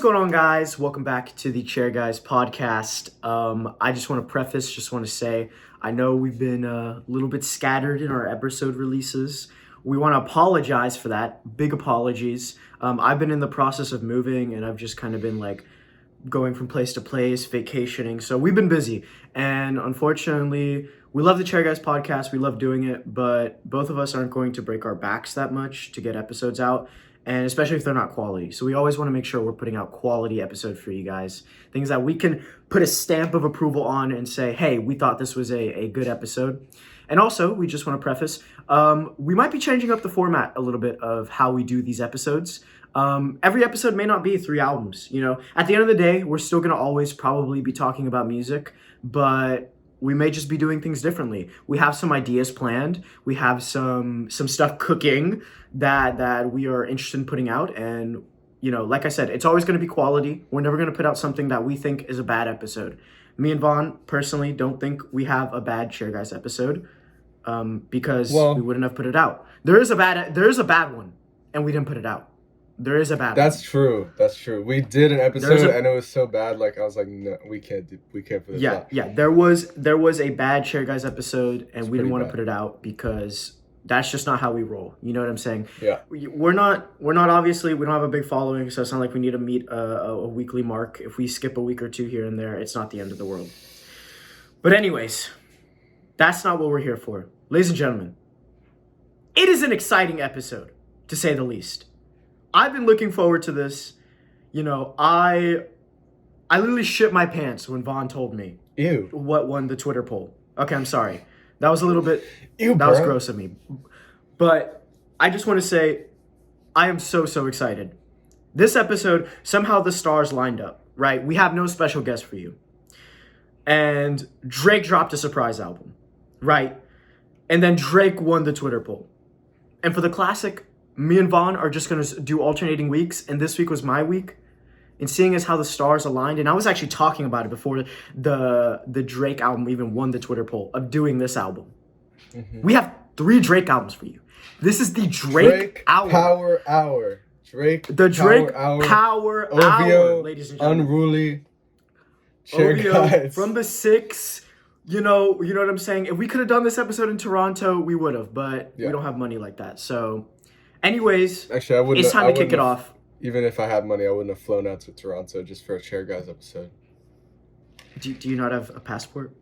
going on, guys? Welcome back to the Chair Guys podcast. I just want to say, I know we've been a little bit scattered in our episode releases. We want to apologize for that. Big apologies. I've been in the process of moving, and I've just kind of been going from place to place, vacationing. So we've been busy, and unfortunately, we love the Chair Guys podcast. We love doing it, but both of us aren't going to break our backs that much to get episodes out. And especially if they're not quality. So we always want to make sure we're putting out quality episodes for you guys. Things that we can put a stamp of approval on and say, hey, we thought this was a good episode. And also, we just want to preface, we might be changing up the format a little bit of how we do these episodes. Every episode may not be 3 albums. At the end of the day, we're still going to always probably be talking about music, but we may just be doing things differently. We have some ideas planned. We have some stuff cooking that we are interested in putting out. And, like I said, it's always going to be quality. We're never going to put out something that we think is a bad episode. Me and Vaughn, personally, don't think we have a bad Chair Guys episode because we wouldn't have put it out. There is a bad one, and we didn't put it out. There is a bad That's true. We did an episode and it was so bad. I was like, no, we can't put this out. Yeah. There was a bad Chair Guys episode, and we didn't want to put it out because that's just not how we roll. You know what I'm saying? Yeah. We're not obviously, we don't have a big following, so it's not like we need to meet a weekly mark. If we skip a week or two here and there, it's not the end of the world. But anyways, that's not what we're here for. Ladies and gentlemen, it is an exciting episode, to say the least. I've been looking forward to this. I literally shit my pants when Vaughn told me what won the Twitter poll. Okay, I'm sorry. That was a little bit, that was gross of me. But I just want to say, I am so excited. This episode, somehow the stars lined up, right? We have no special guest for you. And Drake dropped a surprise album, right? And then Drake won the Twitter poll. And for the classic, me and Vaughn are just going to do alternating weeks, and this week was my week. And seeing as how the stars aligned, and I was actually talking about it before the Drake album even won the Twitter poll, of doing this album. Mm-hmm. We have 3 Drake albums for you. This is the Drake Hour. Power Hour. The Drake Power Hour, ladies and gentlemen. Unruly. Chair Guys. From the 6. You know what I'm saying? If we could have done this episode in Toronto, we would have, but we don't have money like that. So, anyways, actually, it's time to kick it off. Even if I had money, I wouldn't have flown out to Toronto just for a Chair Guys episode. Do you not have a passport?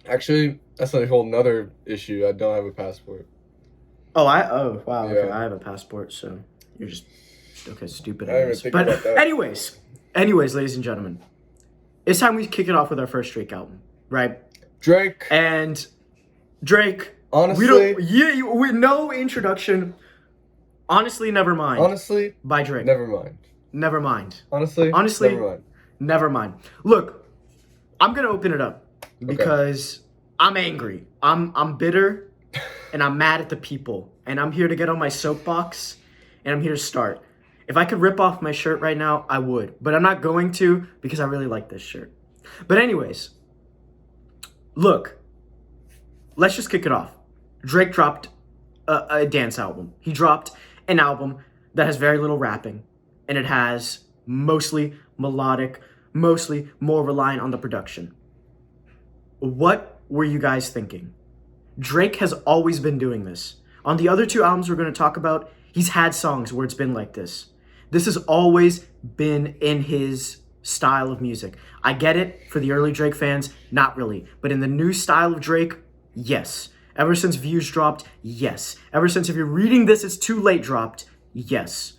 Actually, that's a whole nother issue. I don't have a passport. Oh, wow. Yeah. Okay, I have a passport, so you're just stupid. I didn't even think about that. anyways, ladies and gentlemen, it's time we kick it off with our first Drake album, right? Drake. Honestly, with no introduction. Honestly, Nevermind. Honestly, by Drake. Nevermind. Honestly, Nevermind. Look, I'm gonna open it up because I'm angry. I'm bitter, and I'm mad at the people. And I'm here to get on my soapbox, and I'm here to start. If I could rip off my shirt right now, I would, but I'm not going to because I really like this shirt. But anyways, look, let's just kick it off. Drake dropped a dance album. He dropped an album that has very little rapping, and it has mostly melodic, mostly more reliant on the production. What were you guys thinking? Drake has always been doing this. On the other 2 albums we're going to talk about, he's had songs where it's been like this. This has always been in his style of music. I get it, for the early Drake fans, not really. But in the new style of Drake, yes. Ever since Views dropped, yes. Ever since, if you're reading this, it's too late dropped, yes.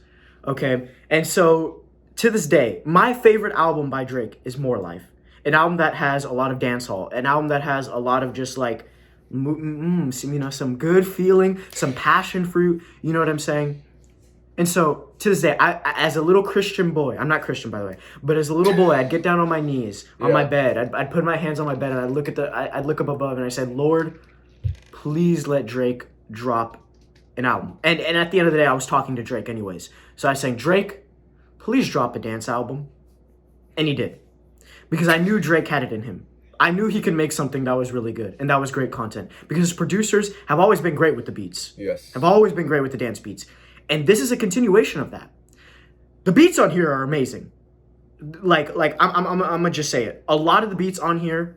Okay? And so, to this day, my favorite album by Drake is More Life. An album that has a lot of dancehall. An album that has a lot of just some good feeling, some passion fruit. You know what I'm saying? And so, to this day, I as a little Christian boy, I'm not Christian, by the way, but as a little boy, I'd get down on my knees on my bed. I'd put my hands on my bed, and I'd look up above, and I said, Lord, please let Drake drop an album. And at the end of the day, I was talking to Drake anyways. So I was saying, Drake, please drop a dance album. And he did. Because I knew Drake had it in him. I knew he could make something that was really good. And that was great content. Because his producers have always been great with the beats. Yes. Have always been great with the dance beats. And this is a continuation of that. The beats on here are amazing. Like I'm gonna just say it. A lot of the beats on here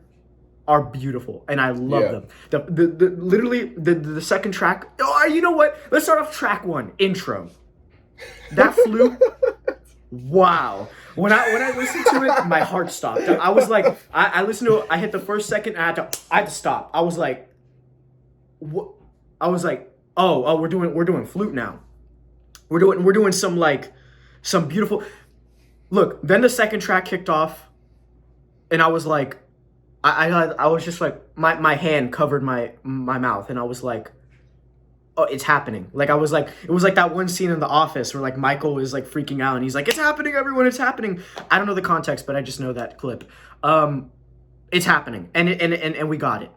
are beautiful, and I love them. The literally the second track. Oh, you know what? Let's start off track 1, intro. That flute. Wow. When I listened to it, my heart stopped. I was like, I listened to it. I hit the first second. And I had to stop. I was like, what? I was like, oh, we're doing flute now. We're doing some beautiful. Look, then the second track kicked off, and I was like, I was just like, my hand covered my mouth, and I was like, oh, it's happening. Like, I was like, it was like that one scene in The Office where like Michael is like freaking out, and he's like, it's happening, everyone, it's happening. I don't know the context, but I just know that clip. It's happening, and we got it.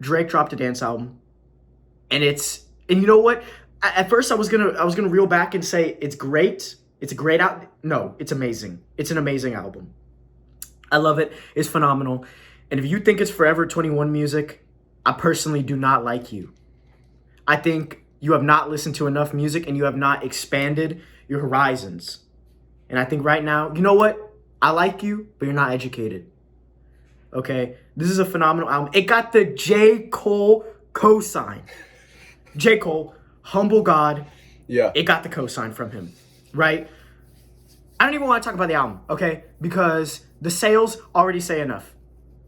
Drake dropped a dance album, and you know what? At first, I was gonna reel back and say it's great. It's a great out. No, it's amazing. It's an amazing album. I love it. It's phenomenal. And if you think it's Forever 21 music, I personally do not like you. I think you have not listened to enough music and you have not expanded your horizons. And I think right now, you know what? I like you, but you're not educated. Okay? This is a phenomenal album. It got the J. Cole cosign. J. Cole, humble God. Yeah. It got the cosign from him. Right? I don't even want to talk about the album, okay? Because the sales already say enough.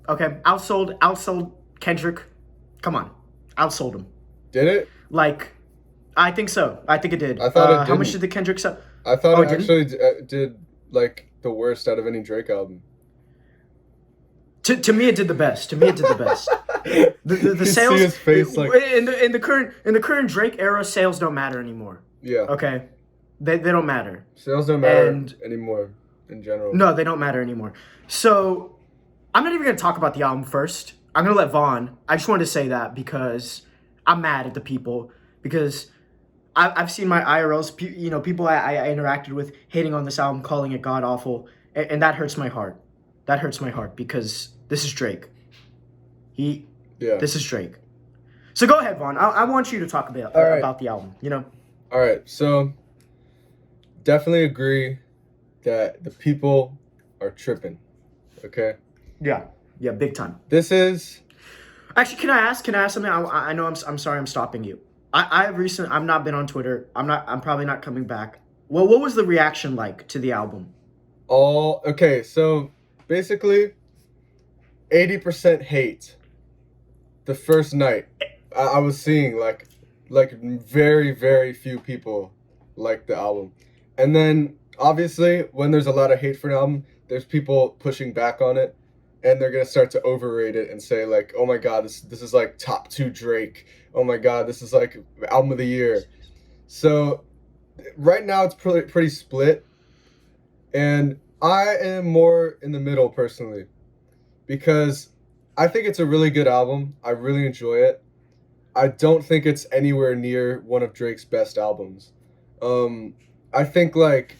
Okay? Outsold Kendrick. Come on. Outsold him. Did it? Like, I think so. I think it did. I thought it didn't. How much did the Kendrick sell? I thought it actually did like the worst out of any Drake album. To me, it did the best. The sales see his face, like... in the current Drake era, sales don't matter anymore. Yeah. Okay, they don't matter. Sales don't matter anymore in general. No, they don't matter anymore. So I'm not even gonna talk about the album first. I'm gonna let Vaughn. I just wanted to say that because I'm mad at the people because I've seen my IRLs, people I interacted with hating on this album, calling it god awful, and that hurts my heart. That hurts my heart because this is Drake. This is Drake. So go ahead, Vaughn. I want you to talk about the album. All right. So definitely agree that the people are tripping. Okay. Yeah. Yeah. Big time. This is. Actually, can I ask something? I know I'm sorry I'm stopping you. I've not been on Twitter. I'm probably not coming back. Well, what was the reaction like to the album? Okay, so basically 80% hate. The first night I was seeing like very, very few people like the album. And then obviously when there's a lot of hate for an album, there's people pushing back on it. And they're going to start to overrate it and say, like, oh, my God, this is, like, top 2 Drake. Oh, my God, this is, like, album of the year. So right now it's pretty split. And I am more in the middle, personally. Because I think it's a really good album. I really enjoy it. I don't think it's anywhere near one of Drake's best albums. I think, like,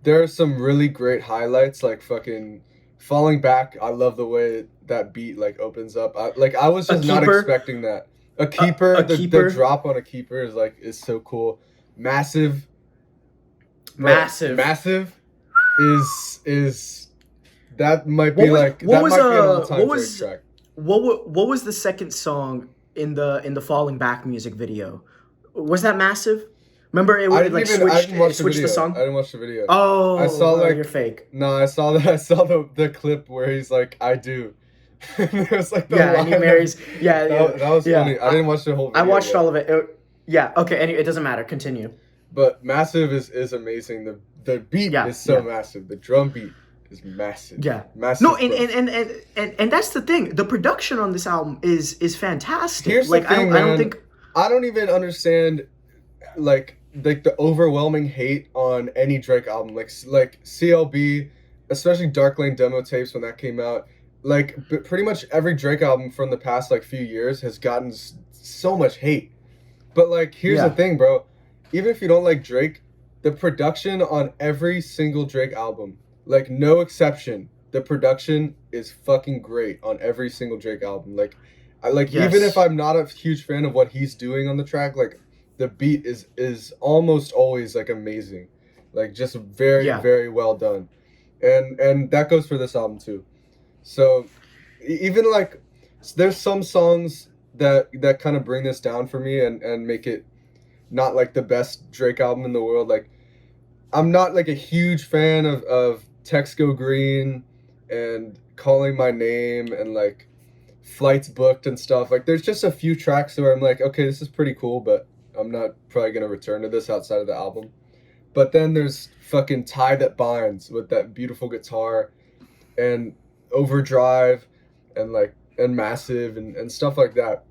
there are some really great highlights, like fucking... Falling Back, I love the way that beat like opens up. I was just not expecting that. A Keeper, the drop on A Keeper is so cool. Massive is that might be an all-time Drake track. What was the second song in the Falling Back music video? Was that Massive? Remember it would like switch the song? I didn't watch the video. Oh, I saw you're fake. No, I saw the clip where he's like, I do. It was like the line and he marries. Yeah, that was funny. I didn't watch the whole video. I watched all of it. Okay, anyway, it doesn't matter. Continue. But Massive is amazing. The beat is so massive. The drum beat is massive. Yeah. Massive. No, and that's the thing. The production on this album is fantastic. Here's like the thing, I don't even understand like the overwhelming hate on any Drake album, like CLB, especially Dark Lane demo tapes when that came out. Like pretty much every Drake album from the past like few years has gotten so much hate. But like here's the thing, bro. Even if you don't like Drake, the production on every single Drake album, like no exception, the production is fucking great on every single Drake album. Like even if I'm not a huge fan of what he's doing on the track, like the beat is almost always like amazing. like just very Yeah. very well done, and that goes for this album too. So even like there's some songs that kind of bring this down for me and make it not like the best Drake album in the world. Like I'm not like a huge fan of Text Go Green and Calling My Name and like Flights Booked and stuff. Like there's just a few tracks where I'm like, okay, this is pretty cool, but I'm not probably gonna return to this outside of the album. But then there's fucking Tie That Binds with that beautiful guitar and Overdrive and Massive and stuff like that.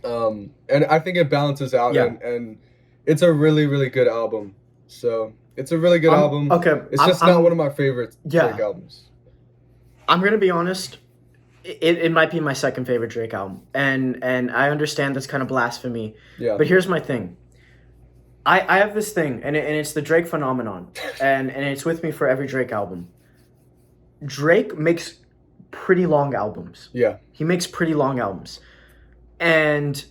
And I think it balances out Yeah. and it's a really, really good album. So it's a really good album. Okay. It's just not one of my favorite Drake albums. I'm gonna be honest. It might be my second favorite Drake album, and I understand that's kind of blasphemy. Yeah. But here's my thing. I have this thing, and it's the Drake phenomenon, and it's with me for every Drake album. Drake makes pretty long albums. Yeah. He makes pretty long albums, and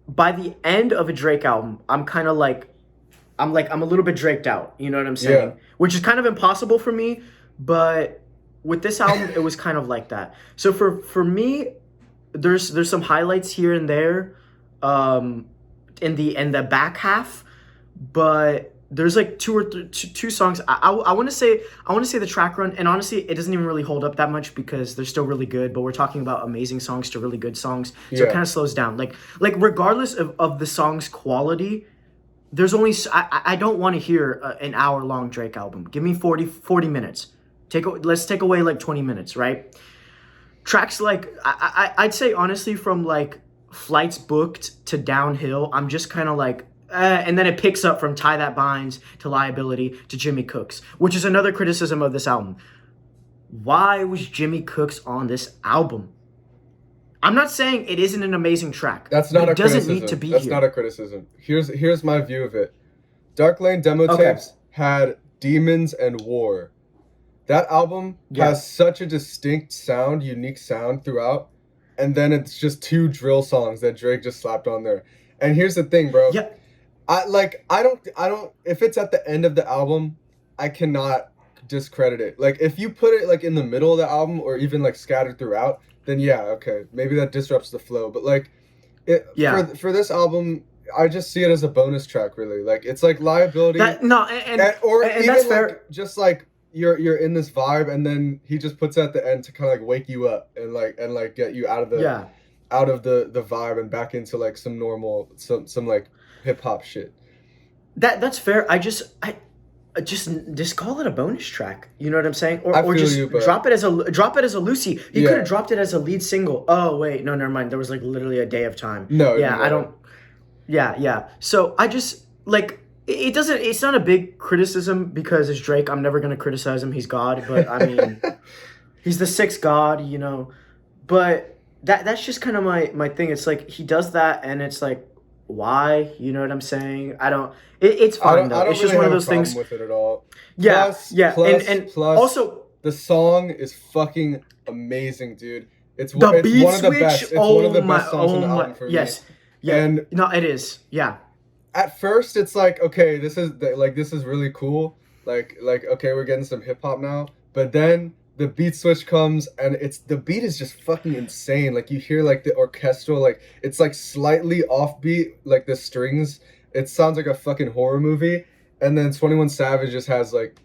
by the end of a Drake album, I'm a little bit Draked out. You know what I'm saying? Yeah. Which is kind of impossible for me, but with this album, it was kind of like that. So for me, there's some highlights here and there, in the back half, but there's like two songs. I want to say the track run, and honestly, it doesn't even really hold up that much because they're still really good. But we're talking about amazing songs to really good songs, so it kind of slows down. Like regardless of the song's quality, there's only I don't want to hear an hour-long Drake album. Give me 40 minutes. Let's take away like 20 minutes, right? Tracks like I'd say honestly from like Flights Booked to Downhill, I'm just kind of like, and then it picks up from Tie That Binds to Liability to Jimmy Cooks, which is another criticism of this album. Why was Jimmy Cooks on this album? I'm not saying it isn't an amazing track. That's not a criticism. It doesn't need to be here. That's not a criticism. Here's my view of it. Dark Lane demo tapes had Demons and War. That album has such a distinct sound, unique sound throughout, and then it's just two drill songs that Drake just slapped on there. And here's the thing, bro. Yeah. I don't if it's at the end of the album, I cannot discredit it. Like if you put it like in the middle of the album or even like scattered throughout, then yeah, okay, maybe that disrupts the flow. But like for this album, I just see it as a bonus track, really. Like it's like Liability. And even that's like fair. Just like you're in this vibe, and then he just puts it at the end to kind of like wake you up and get you out of the vibe and back into like some normal some like hip hop shit. That's fair. I just call it a bonus track. You know what I'm saying? Or just drop it as a Lucy. He could have dropped it as a lead single. Oh wait, no, never mind. There was like literally a day of time. I don't. Yeah. So I just like. It doesn't. It's not a big criticism because it's Drake. I'm never gonna criticize him. He's God, but I mean, he's the sixth God, you know. But that's just kind of my thing. It's like he does that, and it's like, why? You know what I'm saying? I don't. It's fine though. It's just one of those things. With it at all. Plus, also the song is fucking amazing, dude. It's the one beat of the best. It's one of the best songs on the album for me. Yes. Yeah. And no, it is. Yeah. At first, it's like, okay, this is really cool. Like okay, we're getting some hip hop now. But then the beat switch comes, and the beat is just fucking insane. Like you hear like the orchestral, like it's like slightly offbeat, like the strings. It sounds like a fucking horror movie. And then 21 Savage just has like,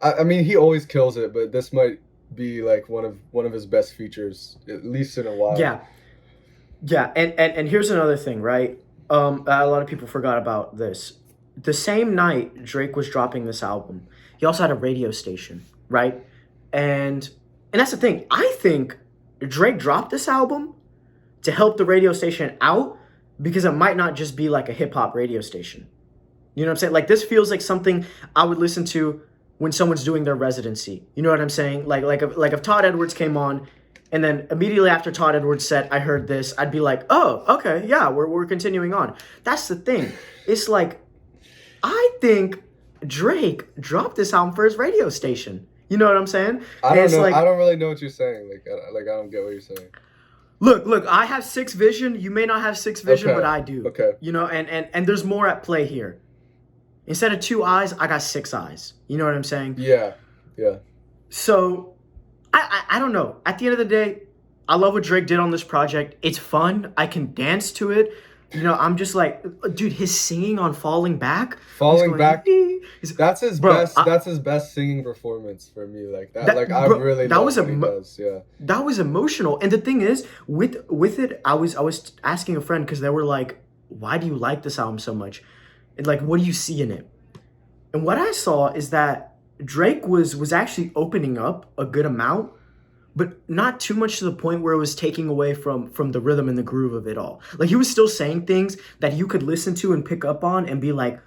I mean, he always kills it, but this might be like one of his best features, at least in a while. Yeah, and here's another thing, right? A lot of people forgot about this. The same night Drake was dropping this album, he also had a radio station, right? And that's the thing. I think Drake dropped this album to help the radio station out because it might not just be like a hip hop radio station. You know what I'm saying? Like this feels like something I would listen to when someone's doing their residency. You know what I'm saying? Like if Todd Edwards came on, and then immediately after Todd Edwards said, I heard this, I'd be like, oh, okay, yeah, we're continuing on. That's the thing. It's like, I think Drake dropped this album for his radio station. You know what I'm saying? I don't know. Like, I don't really know what you're saying. I don't get what you're saying. Look, I have sixth vision. You may not have sixth vision, but I do. Okay. You know, and there's more at play here. Instead of 2 eyes, I got 6 eyes. You know what I'm saying? Yeah. So, I don't know. At the end of the day, I love what Drake did on this project. It's fun. I can dance to it. You know, I'm just like, dude, his singing on Falling Back. Falling Back. He's, That's his bro, best. That's his best singing performance for me. Like that. That- like I bro, really that love was what he does. Yeah. that was emotional. And the thing is, with it, I was asking a friend because they were like, "Why do you like this album so much? And like, what do you see in it?" And what I saw is that Drake was actually opening up a good amount, but not too much to the point where it was taking away from the rhythm and the groove of it all. Like he was still saying things that you could listen to and pick up on and be like,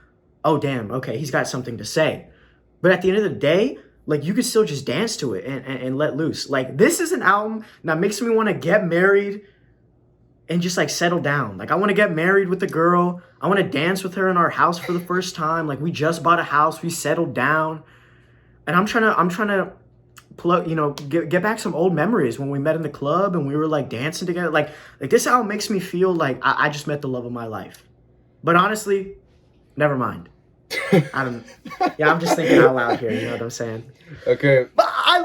"Oh damn, okay, he's got something to say." But at the end of the day, like you could still just dance to it and let loose. Like this is an album that makes me want to get married and just like settle down. Like I want to get married with the girl. I want to dance with her in our house for the first time. Like we just bought a house, we settled down. And I'm trying to plug, get back some old memories when we met in the club and we were like dancing together. Like this album makes me feel like I just met the love of my life. But honestly, never mind. I'm just thinking out loud here. You know what I'm saying? Okay. But I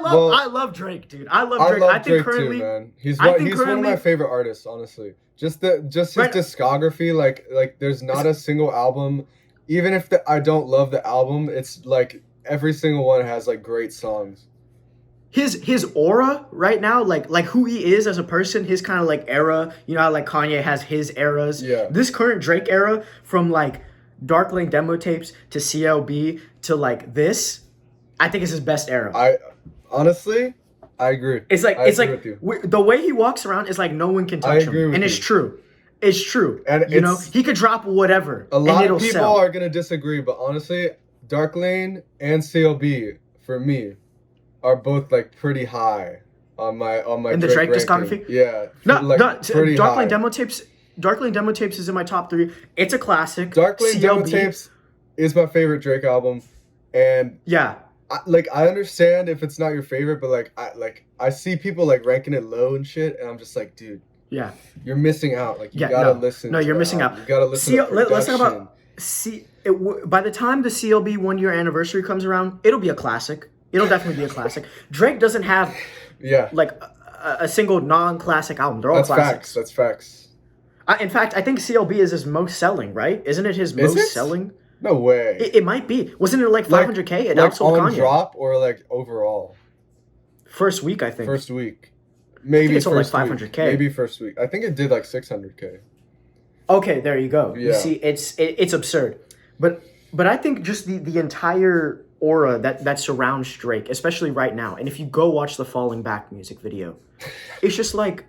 love Drake, dude. I love Drake. I think currently, too, man. He's one of my favorite artists, honestly. Just his discography, like there's not a single album, even if I don't love the album, it's like every single one has like great songs. His aura right now, like who he is as a person, his kind of like era, you know how like Kanye has his eras. Yeah. This current Drake era, from like Dark Lane demo tapes to CLB to like this, I think is his best era. I agree. It's like with you. the way he walks around is like no one can touch him, and it's true. It's true. And you know he could drop whatever. A lot of people sell. are gonna disagree, but honestly, Dark Lane and CLB for me are both like pretty high on my in the Drake ranking. discography. Yeah, pretty Dark Lane demo tapes. Dark Lane demo tapes is in my top 3. It's a classic. Dark Lane demo tapes is my favorite Drake album, and yeah. I understand if it's not your favorite, but I see people like ranking it low and shit, and I'm just like, dude, yeah, you're missing out. Like you gotta listen. No, you're missing out. You gotta listen. To let's talk about by the time the CLB 1 year anniversary comes around, it'll be a classic. It'll definitely be a classic. Drake doesn't have like a single non-classic album. They're all classics. That's facts. In fact, I think CLB is his most selling, right? Isn't it his most selling? No way. It might be. Wasn't it like 500K? It outsold on Kanye. Drop or like overall? First week, I think. First week. Maybe it sold like 500K. Week. Maybe first week. I think it did like 600K. Okay, there you go. Yeah. You see, it's absurd. But I think just the entire aura that surrounds Drake, especially right now, and if you go watch the Falling Back music video, it's just like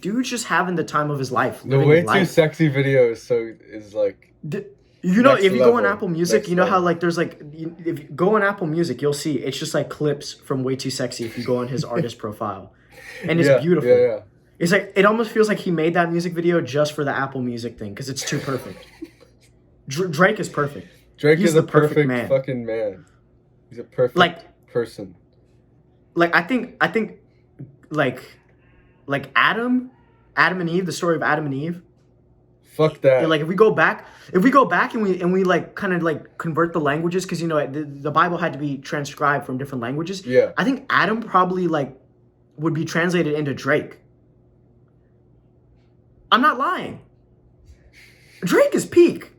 dude's just having the time of his life. The Way Too Sexy video is like you know, if you go on Apple Music, Next you know level. how like there's like if you go on Apple Music, you'll see it's just like clips from Way Too Sexy if you go on his artist profile. And it's beautiful. Yeah. It's like it almost feels like he made that music video just for the Apple Music thing because it's too perfect. Drake is perfect. Drake He's is a the perfect man. Fucking man. He's a perfect person. Like I think like Adam and Eve, the story of Adam and Eve. Fuck that. Like if we go back and we like kind of like convert the languages because you know the Bible had to be transcribed from different languages. Yeah. I think Adam probably like would be translated into Drake. I'm not lying. Drake is peak.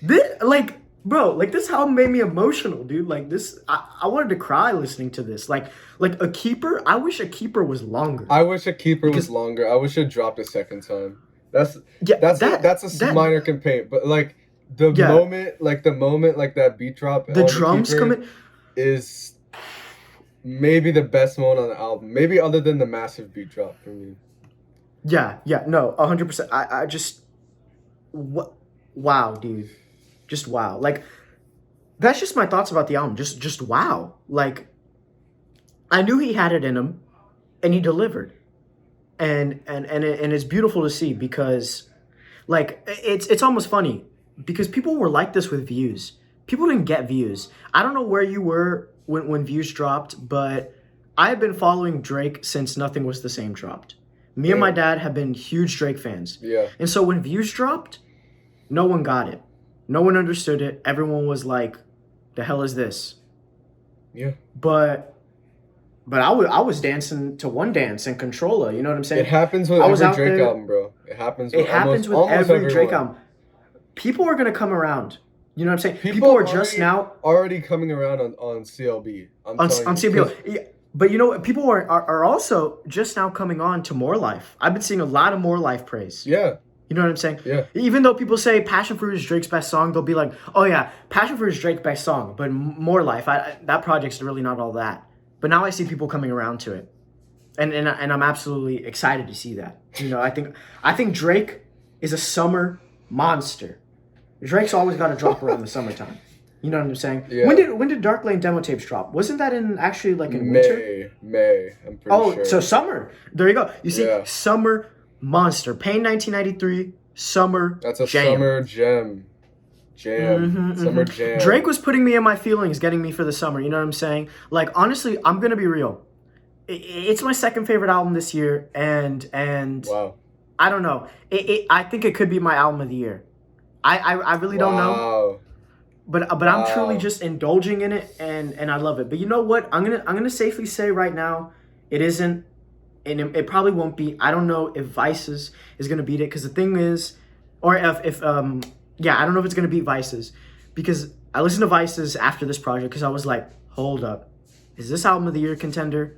This this album made me emotional, dude. Like this, I wanted to cry listening to this. Like a keeper. I wish a keeper was longer. I wish a keeper was longer. I wish it dropped a second time. That's a minor complaint, but like the moment that beat drop, the drums come in, is maybe the best moment on the album. Maybe other than the massive beat drop for me. Yeah, no, 100%. I just, wow, dude, just wow. Like that's just my thoughts about the album. Just wow. Like I knew he had it in him, and he delivered. And it's beautiful to see because like it's almost funny because people were like this with Views. People didn't get Views. I don't know where you were when Views dropped, but I've been following Drake since Nothing Was the Same dropped. Me and my dad have been huge Drake fans. Yeah. And so when Views dropped, no one got it. No one understood it. Everyone was like, "The hell is this?" Yeah. But I was dancing to One Dance and Controller. You know what I'm saying? It happens with I was every out Drake there. album, bro. It happens It with happens with almost every Drake everyone. album. People are gonna come around. You know what I'm saying? People People are already, just now already coming around on CLB. I'm on telling you, CBO. 'cause- Yeah, but you know what? People are also just now coming on to More Life. I've been seeing a lot of More Life praise. Yeah. You know what I'm saying? Yeah. Even though people say Passion Fruit is Drake's best song, they'll be like, "Oh yeah, Passion Fruit is Drake's best song," but More Life, that project's really not all that. But now I see people coming around to it, and I'm absolutely excited to see that. You know, I think Drake is a summer monster. Drake's always got to drop around the summertime. You know what I'm saying? Yeah. When did Dark Lane demo tapes drop? Wasn't that in winter? May. I'm pretty Oh, sure. so summer. There you go. You see, Yeah. summer monster. Pain 1993, summer. That's a jam. summer gem. Summer jam. Drake was putting me in my feelings, getting me for the summer. You know what I'm saying? Like, honestly, I'm gonna be real. It's my second favorite album this year, and Wow. I don't know. I think it could be my album of the year. I really don't know. Wow. But I'm truly just indulging in it, and I love it. But you know what? I'm gonna safely say right now, it isn't, and it probably won't be. I don't know if Vices is gonna beat it, because the thing is, or if I don't know if it's gonna beat Vices, because I listened to Vices after this project, because I was like, hold up, is this album of the year contender?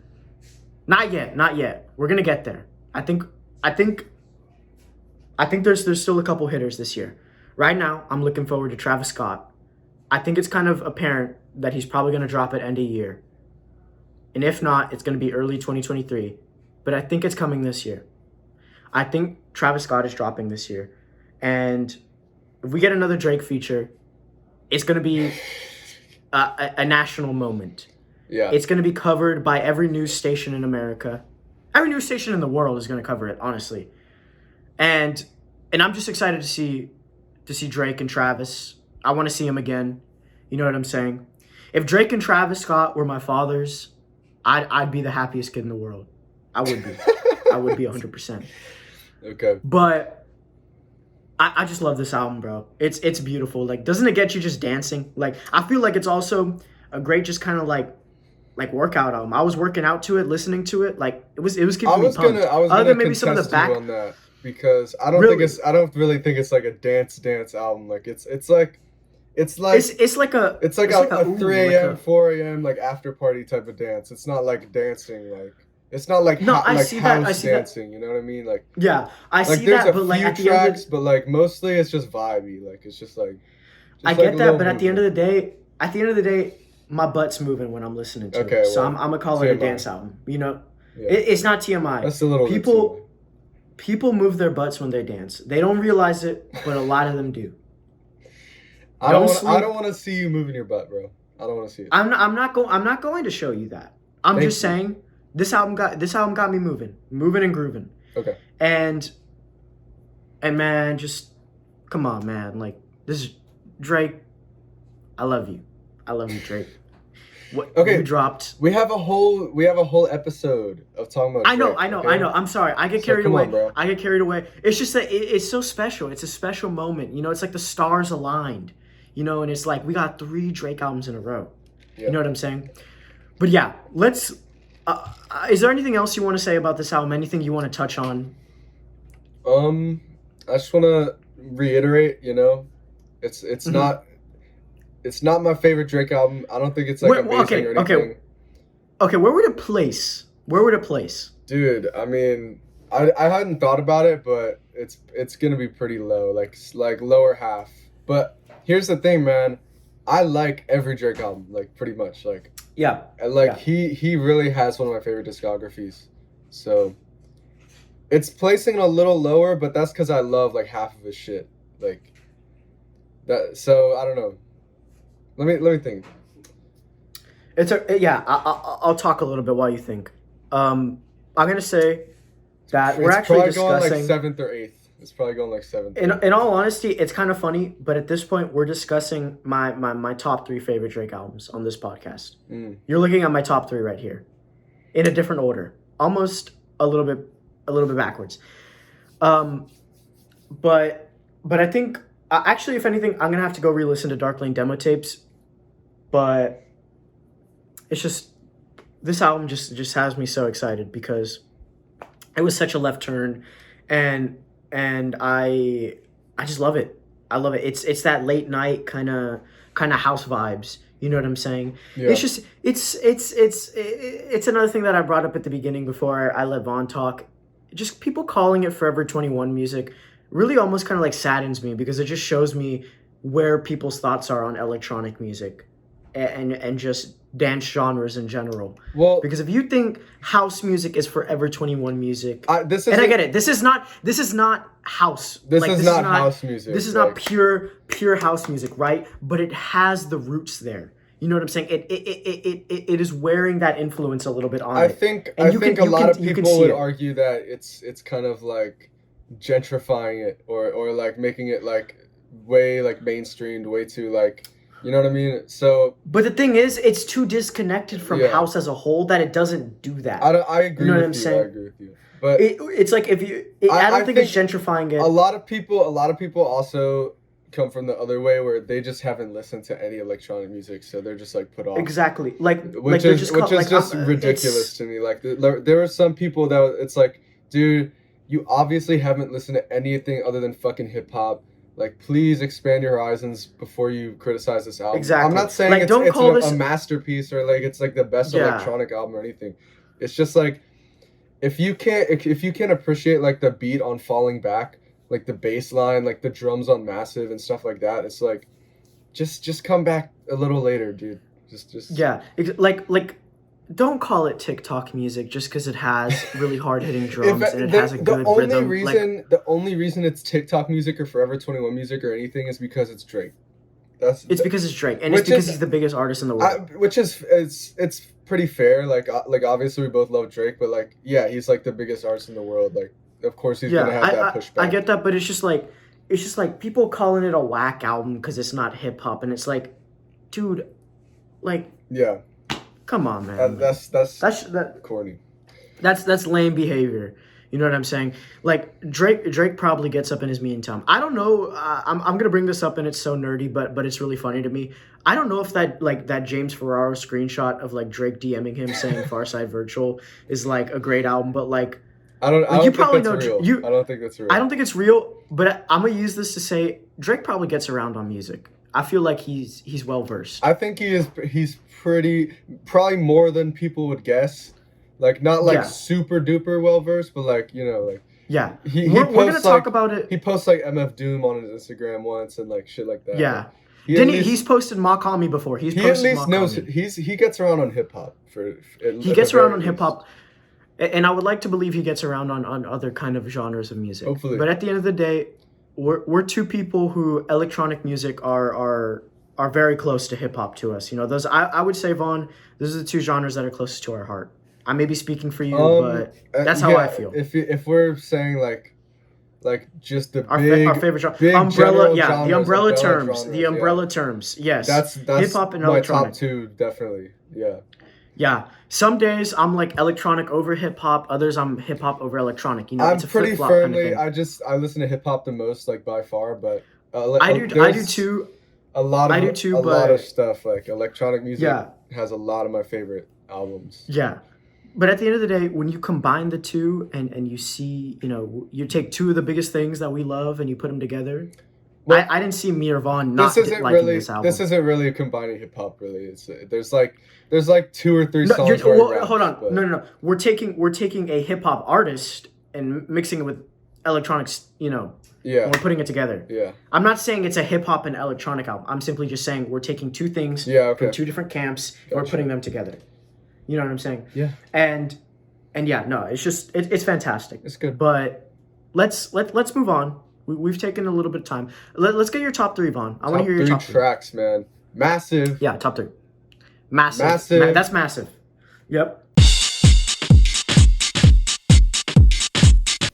Not yet. We're gonna get there. I think there's still a couple hitters this year. Right now, I'm looking forward to Travis Scott. I think it's kind of apparent that he's probably going to drop at end of year. And if not, it's going to be early 2023. But I think it's coming this year. I think Travis Scott is dropping this year. And if we get another Drake feature, it's going to be a national moment. Yeah. It's going to be covered by every news station in America. Every news station in the world is going to cover it, honestly. And I'm just excited to see Drake and Travis. I want to see him again. You know what I'm saying? If Drake and Travis Scott were my fathers, I'd be the happiest kid in the world. I would be. I would be 100%. Okay. But I just love this album, bro. It's beautiful. Like, doesn't it get you just dancing? Like, I feel like it's also a great just kind of like workout album. I was working out to it, listening to it. Like, it was keeping me pumped. I was Other gonna than maybe some of the contest you back. on that, because I don't really think it's like a dance album. Like it's like It's like a a 3 like a.m. a- 4 a.m. like after party type of dance. It's not like dancing, like it's not like No, I like see that, I house see that. dancing. You know what I mean? Like Yeah, I like see there's that, a but like few at the end tracks, of but like mostly it's just vibey. Like it's just like I like get that, low but at the end of movement. the day, my butt's moving when I'm listening to Okay, it. So well, I'm gonna call it a TMI. dance album. You know, Yeah. it's not TMI. That's a little People move their butts when they dance. They don't realize it, but a lot of them do. I Don't don't want to see you moving your butt, bro. I don't want to see it. I'm not going to show you that. I'm Thank just you. saying this album got me moving and grooving. Okay. And man, just come on, man. Like, this is Drake. I love you, Drake. What Okay. you dropped? We have a whole episode of talking about I know. Drake, okay? I'm sorry. I get So carried come away. on, bro. I get carried away. It's just that it's so special. It's a special moment. You know, it's like the stars aligned. You know, and it's like we got 3 Drake albums in a row. Yeah. You know what I'm saying? But yeah, let's. Is there anything else you want to say about this album? Anything you want to touch on? I just want to reiterate, you know, it's Mhm. it's not my favorite Drake album. I don't think it's like amazing or anything. Okay, where would it place? Dude, I mean, I hadn't thought about it, but it's gonna be pretty low, like lower half. But here's the thing, man. I like every Drake album, like pretty much, like Yeah. and like Yeah. he really has one of my favorite discographies. So it's placing it a little lower, but that's because I love like half of his shit, like that. So I don't know. Let me think. I'll talk a little bit while you think. I'm gonna say that we're It's actually probably going like discussing. 7th or 8th. It's probably going like 7th. In all honesty, it's kind of funny, but at this point, we're discussing my top 3 favorite Drake albums on this podcast. Mm. You're looking at my top 3 right here, in a different order, almost a little bit backwards. But I think Actually, if anything, I'm gonna have to go re-listen to Dark Lane demo tapes. But it's just this album just has me so excited because it was such a left turn, and I just love it. I love it. It's that late night kind of house vibes. You know what I'm saying? Yeah. It's just it's another thing that I brought up at the beginning before I let Vaughn talk. Just people calling it Forever 21 music really almost kind of like saddens me because it just shows me where people's thoughts are on electronic music and just dance genres in general. Well, Because if you think house music is Forever 21 music, this and I isn't get it, this is not house. this Like, is not house music. This is like, not pure house music, right? But it has the roots there. You know what I'm saying? It is wearing that influence a little bit on I it. think And I you think can- a you lot can- of you can people see would it. argue that it's kind of like gentrifying it or like making it like way like mainstreamed, way too like, you know what I mean? So But the thing is, it's too disconnected from Yeah. house as a whole that it doesn't do that. I agree You know what with I'm you. saying? I agree with you. But It's like if you, I don't think it's gentrifying it. a lot of people also come from the other way where they just haven't listened to any electronic music, so they're just like put off. Exactly. Like Which they're is just which called- is like, just I'm- ridiculous it's- to me. Like there are some people that it's like, dude, you obviously haven't listened to anything other than fucking hip hop. Like, please expand your horizons before you criticize this album. Exactly. I'm not saying Like, it's, don't it's call a this- masterpiece or like it's like the best Yeah. electronic album or anything. It's just like if you can't appreciate like the beat on Falling Back, like the bass line, like the drums on Massive and stuff like that, it's like just come back a little later, dude. Just Yeah, like don't call it TikTok music just because it has really hard hitting drums and it has a good rhythm. The only reason it's TikTok music or Forever 21 music or anything is because it's Drake. It's because it's Drake, and Which it's because is- he's the biggest artist in the world. which is it's pretty fair. Like obviously we both love Drake, but like yeah, he's like the biggest artist in the world. Like of course he's gonna have that pushback. I get that, but it's just like people calling it a whack album because it's not hip hop, and it's like, dude, like, Yeah, come on, man. that's That corny. that's lame behavior. You know what I'm saying? Like Drake probably gets up in his mean time. I don't know. I'm gonna bring this up and it's so nerdy, but it's really funny to me. I don't know if that James Ferraro screenshot of like Drake DMing him saying Farside Virtual is like a great album, but like I don't you think probably that's know- real. I don't think that's real. I don't think it's real. But I'm gonna use this to say Drake probably gets around on music. I feel like he's well versed. I think he's probably more than people would guess. Like not like Yeah. super duper well versed, but like you know like Yeah, he we're gonna posts, talk like- about it. he posts like MF Doom on his Instagram once and like shit like that. Yeah. He Then at least- heast posted Mock On Me before. He's he at posted least Mock knows On Me. he gets around on hip hop He gets around on hip hop, and I would like to believe he gets around on other kind of genres of music. Hopefully. But at the end of the day, we're two people who electronic music are very close to hip hop to us. You know, those I would say, Vaughn, those are the two genres that are closest to our heart. I may be speaking for you, but that's how I feel. If we're saying like just the Our big our favorite genre, big umbrella, general yeah, genres, the umbrella umbrella terms, genres, the yeah. umbrella terms, yes. That's hip hop and my electronic. top two definitely. Yeah. Yeah, some days I'm like electronic over hip hop. Others I'm hip hop over electronic. You know, I'm it's a pretty flip-flop kind of firmly. thing. I listen to hip hop the most, like by far. But I do there's too. A lot of I do too, a lot of but- stuff like electronic music Yeah. has a lot of my favorite albums. Yeah, but at the end of the day, when you combine the two and you see, you know, you take two of the biggest things that we love and you put them together. Well, I didn't see me or Vaughn not this isn't liking really this album. this isn't really combining hip hop. Really, it's there's like two or three No, songs. where he well, raps, hold on. but- No. We're taking a hip hop artist and mixing it with electronics. You know, Yeah, and we're putting it together. yeah, I'm not saying it's a hip hop and electronic album. I'm simply just saying we're taking two things yeah. Okay. from two different camps and we're Gotcha. putting them together. You know what I'm saying? Yeah, And yeah, no, it's just it's fantastic. it's good. But let's move on. We've taken a little bit of time. Let's get your top three, Vaughn. I want to hear your top three. tracks, man. Massive. Yeah, top three. Massive. Massive. That's massive. Yep.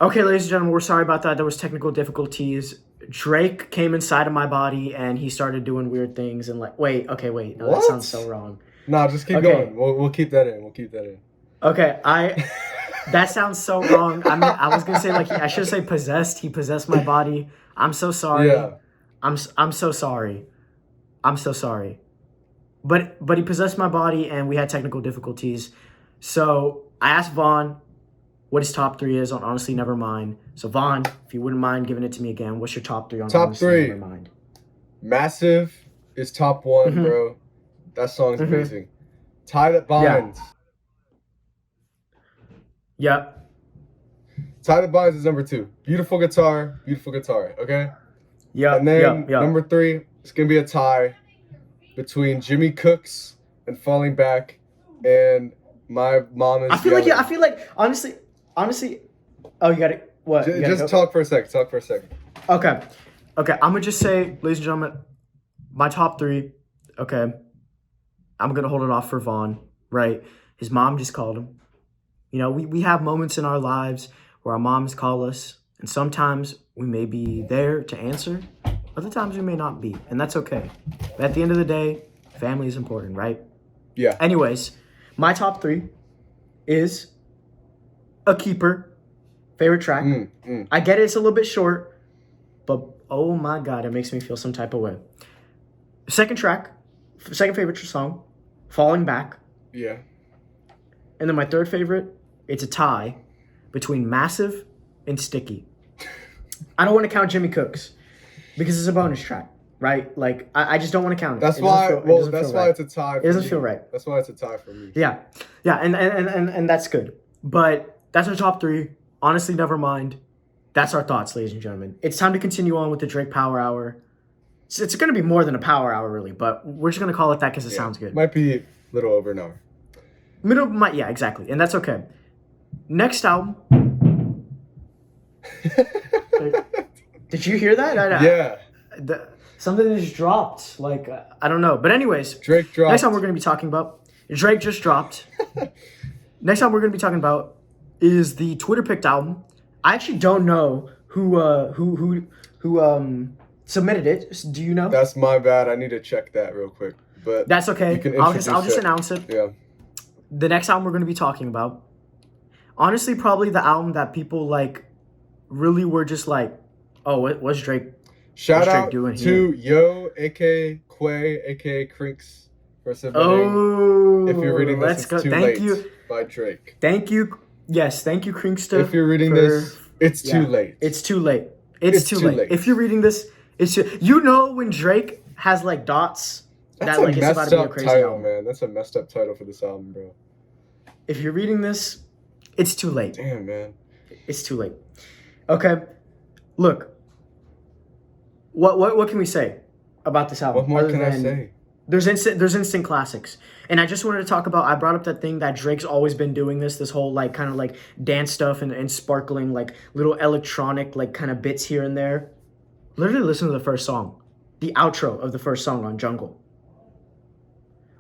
Okay, ladies and gentlemen, we're sorry about that. There was technical difficulties. Drake came inside of my body and he started doing weird things and like, wait. No, that What? sounds so wrong. Nah, just keep Okay. going. We'll keep that in. We'll keep that in. Okay, that sounds so wrong. I mean, I was gonna say like I should say possessed. He possessed my body. I'm so sorry. Yeah. I'm so sorry. I'm so sorry. But he possessed my body and we had technical difficulties. So I asked Vaughn what his top 3 is on Honestly Nevermind. So Vaughn, if you wouldn't mind giving it to me again, what's your top 3 on Top Honestly 3. Nevermind? Massive is top 1, Mhm. bro. That song's Mhm. amazing. Tie That Binds. Yep. Tie That Binds is number 2. Beautiful guitar, okay? Yep. And then Yep. Yep. number 3, it's gonna be a tie between Jimmy Cooks and Falling Back and My Mom Is I feel Yelling. like honestly. Oh, you got it. What? You gotta Just go? talk for a second. Okay. I'm gonna just say, ladies and gentlemen, my top 3. Okay. I'm gonna hold it off for Vaughn. Right. His mom just called him. You know, we have moments in our lives where our moms call us, and sometimes we may be there to answer. Other times we may not be, and that's okay. But at the end of the day, family is important, right? Yeah. Anyways, my top 3 is A Keeper, favorite track. I get it, it's a little bit short, but oh my God, it makes me feel some type of way. Second favorite song, Falling Back. Yeah. And then my third favorite, it's a tie between Massive and Sticky. I don't want to count Jimmy Cooks because it's a bonus track, right? Like, I just don't want to count it. That's It why. doesn't feel- it doesn't That's feel why right. it's a tie. It doesn't feel right. That's why it's a tie for me. Yeah, and that's good. But that's our top 3. Honestly, Nevermind. That's our thoughts, ladies and gentlemen. It's time to continue on with the Drake Power Hour. It's going to be more than a power hour, really, but we're just going to call it that because it sounds good. Might be a little over an hour. Yeah, exactly, and that's okay. Next album. Did you hear that? Yeah. Something just dropped. Like, I don't know. But anyways, Drake dropped. next time we're going to be talking about, Drake just dropped. Next time we're going to be talking about is the Twitter picked album. I actually don't know who submitted it. Do you know? That's my bad. I need to check that real quick. But that's okay. you can I'll just introduce it. announce it. Yeah. The next album we're going to be talking about, honestly, probably the album that people like really were just like, oh, what's Drake? Shout Drake out doing to Yo, aka Quay, aka Crinks, for submitting. Oh, if you're reading this, let's it's go. Too Thank Late you. by Drake. Thank you. Yes, thank you, Crinkster. If you're reading this, it's too late. It's too late. It's too late. If you're reading this, it's too. You know when Drake has like dots. That's that like a it's about messed to be a up crazy title, album. man. That's a messed up title for this album, bro. If you're reading this, it's too late. Damn, man. It's too late. Okay, look. What can we say about this album? What more can I say? There's instant classics, and I just wanted to talk about. I brought up that thing that Drake's always been doing this whole like kind of like dance stuff and sparkling like little electronic like kind of bits here and there. Literally listen to the first song, the outro of the first song on Jungle.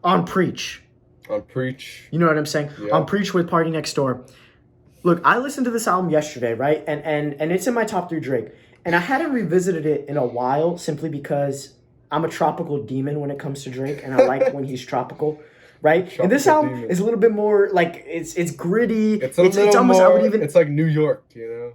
On Preach. On Preach. You know what I'm saying? Yeah. On Preach with Party Next Door. Look, I listened to this album yesterday, right? And it's in my top 3 Drake. And I hadn't revisited it in a while simply because I'm a tropical demon when it comes to Drake, and I like when he's tropical, right? And this album is a little bit more like it's gritty. It's almost more, I would even. It's like New York, you know.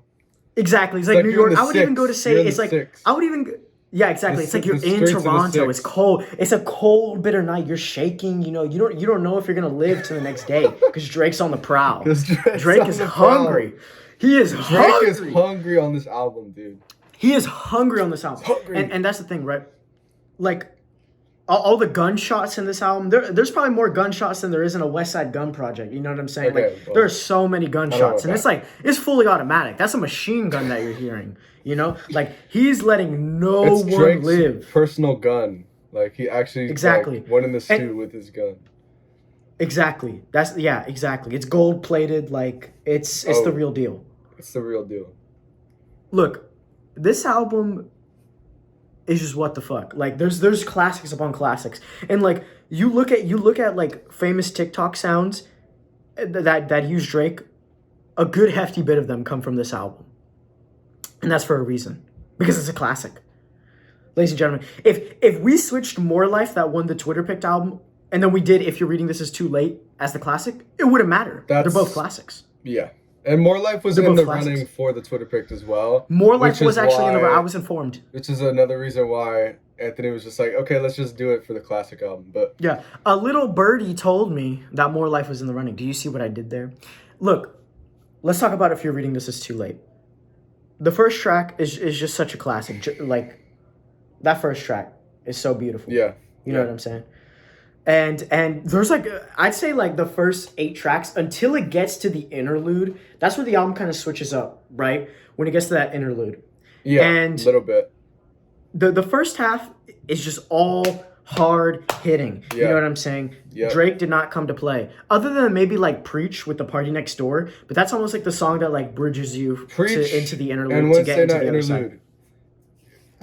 Exactly, it's like New York. I would even go to say it's like six. I would even. Yeah, exactly. It's like you're in Toronto. It's cold. It's a cold, bitter night. You're shaking. You know, you don't know if you're gonna live to the next day because Drake's on the prowl. Drake is hungry. He is hungry. Drake is hungry on this album, dude. He is hungry on this album. And that's the thing, right? Like, all the gunshots in this album, there's probably more gunshots than there is in a West Side Gun Project. You know what I'm saying? Okay, like, there are so many gunshots. And that. it's like, it's fully automatic. That's a machine gun that you're hearing. You know? Like, he's letting no one Drake's live. Personal gun. Like, he actually like, went in the stew with his gun. Exactly. Exactly. It's gold plated. Like, it's the real deal. It's the real deal. Look, this album is just what the fuck. Like there's classics upon classics. And like you look at like famous TikTok sounds that use Drake, a good hefty bit of them come from this album. And that's for a reason. Because it's a classic. Ladies and gentlemen, if we switched More Life that won the Twitter picked album, and then we did If You're Reading This Is Too Late as the classic, it wouldn't matter. They're both classics. Yeah. And More Life was They're in both the classics. running for the Twitter pick as well. More Life which is was actually in the. why- I was informed. Which is another reason why Anthony was just like, okay, let's just do it for the classic album. But Yeah, a little birdie told me that More Life was in the running. Do you see what I did there? Look, let's talk about if you're reading this is too late. The first track is just such a classic. Like, that first track is so beautiful. yeah. You know what I'm saying? And there's like, I'd say like the first 8 tracks until it gets to the interlude. That's where the album kind of switches up, right? When it gets to that interlude. Yeah, And a little bit. the first half is just all hard hitting. You Yeah. know what I'm saying? Yeah. Drake did not come to play. Other than maybe like Preach with the Party Next Door, but that's almost like the song that like bridges you Preach into the interlude And to when get say into that the other side. interlude,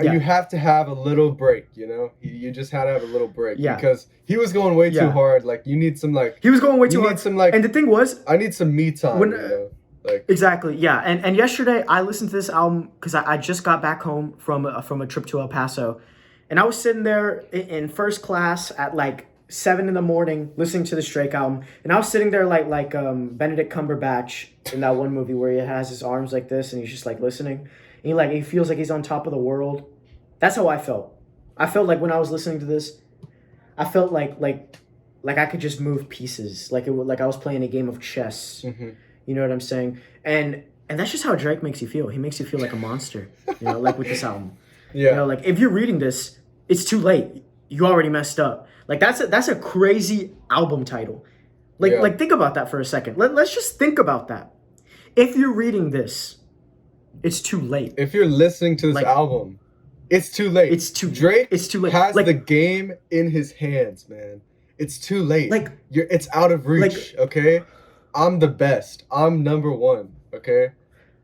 Yeah. you have to have a little break, you know? You just had to have a little break. Yeah. Because he was going way too Yeah. hard. Like, you need some, like... He was going way You too need hard. some, like... And the thing was, I need some me time, When, you know? Like... exactly, yeah. And yesterday I listened to this album because I just got back home from a trip to El Paso, and I was sitting there in first class at like 7 in the morning listening to this Drake album, and I was sitting there like Benedict Cumberbatch in that one movie where he has his arms like this and he's just like listening, and he feels like he's on top of the world. That's how I felt. I felt like when I was listening to this, I felt like I could just move pieces, like I was playing a game of chess. Mm-hmm. You know what I'm saying? And that's just how Drake makes you feel. He makes you feel like a monster, you know, like with this album. Yeah. You know, like if you're reading this, it's too late. You already messed up. Like that's a crazy album title. Like Yeah. like think about that for a second. Let's just think about that. If you're reading this, it's too late. If you're listening to this Like- album, it's too late. Drake it's too late. has Like- the game in his hands, man. It's too late. Like- it's out of reach, okay? I'm the best. I'm number 1, okay?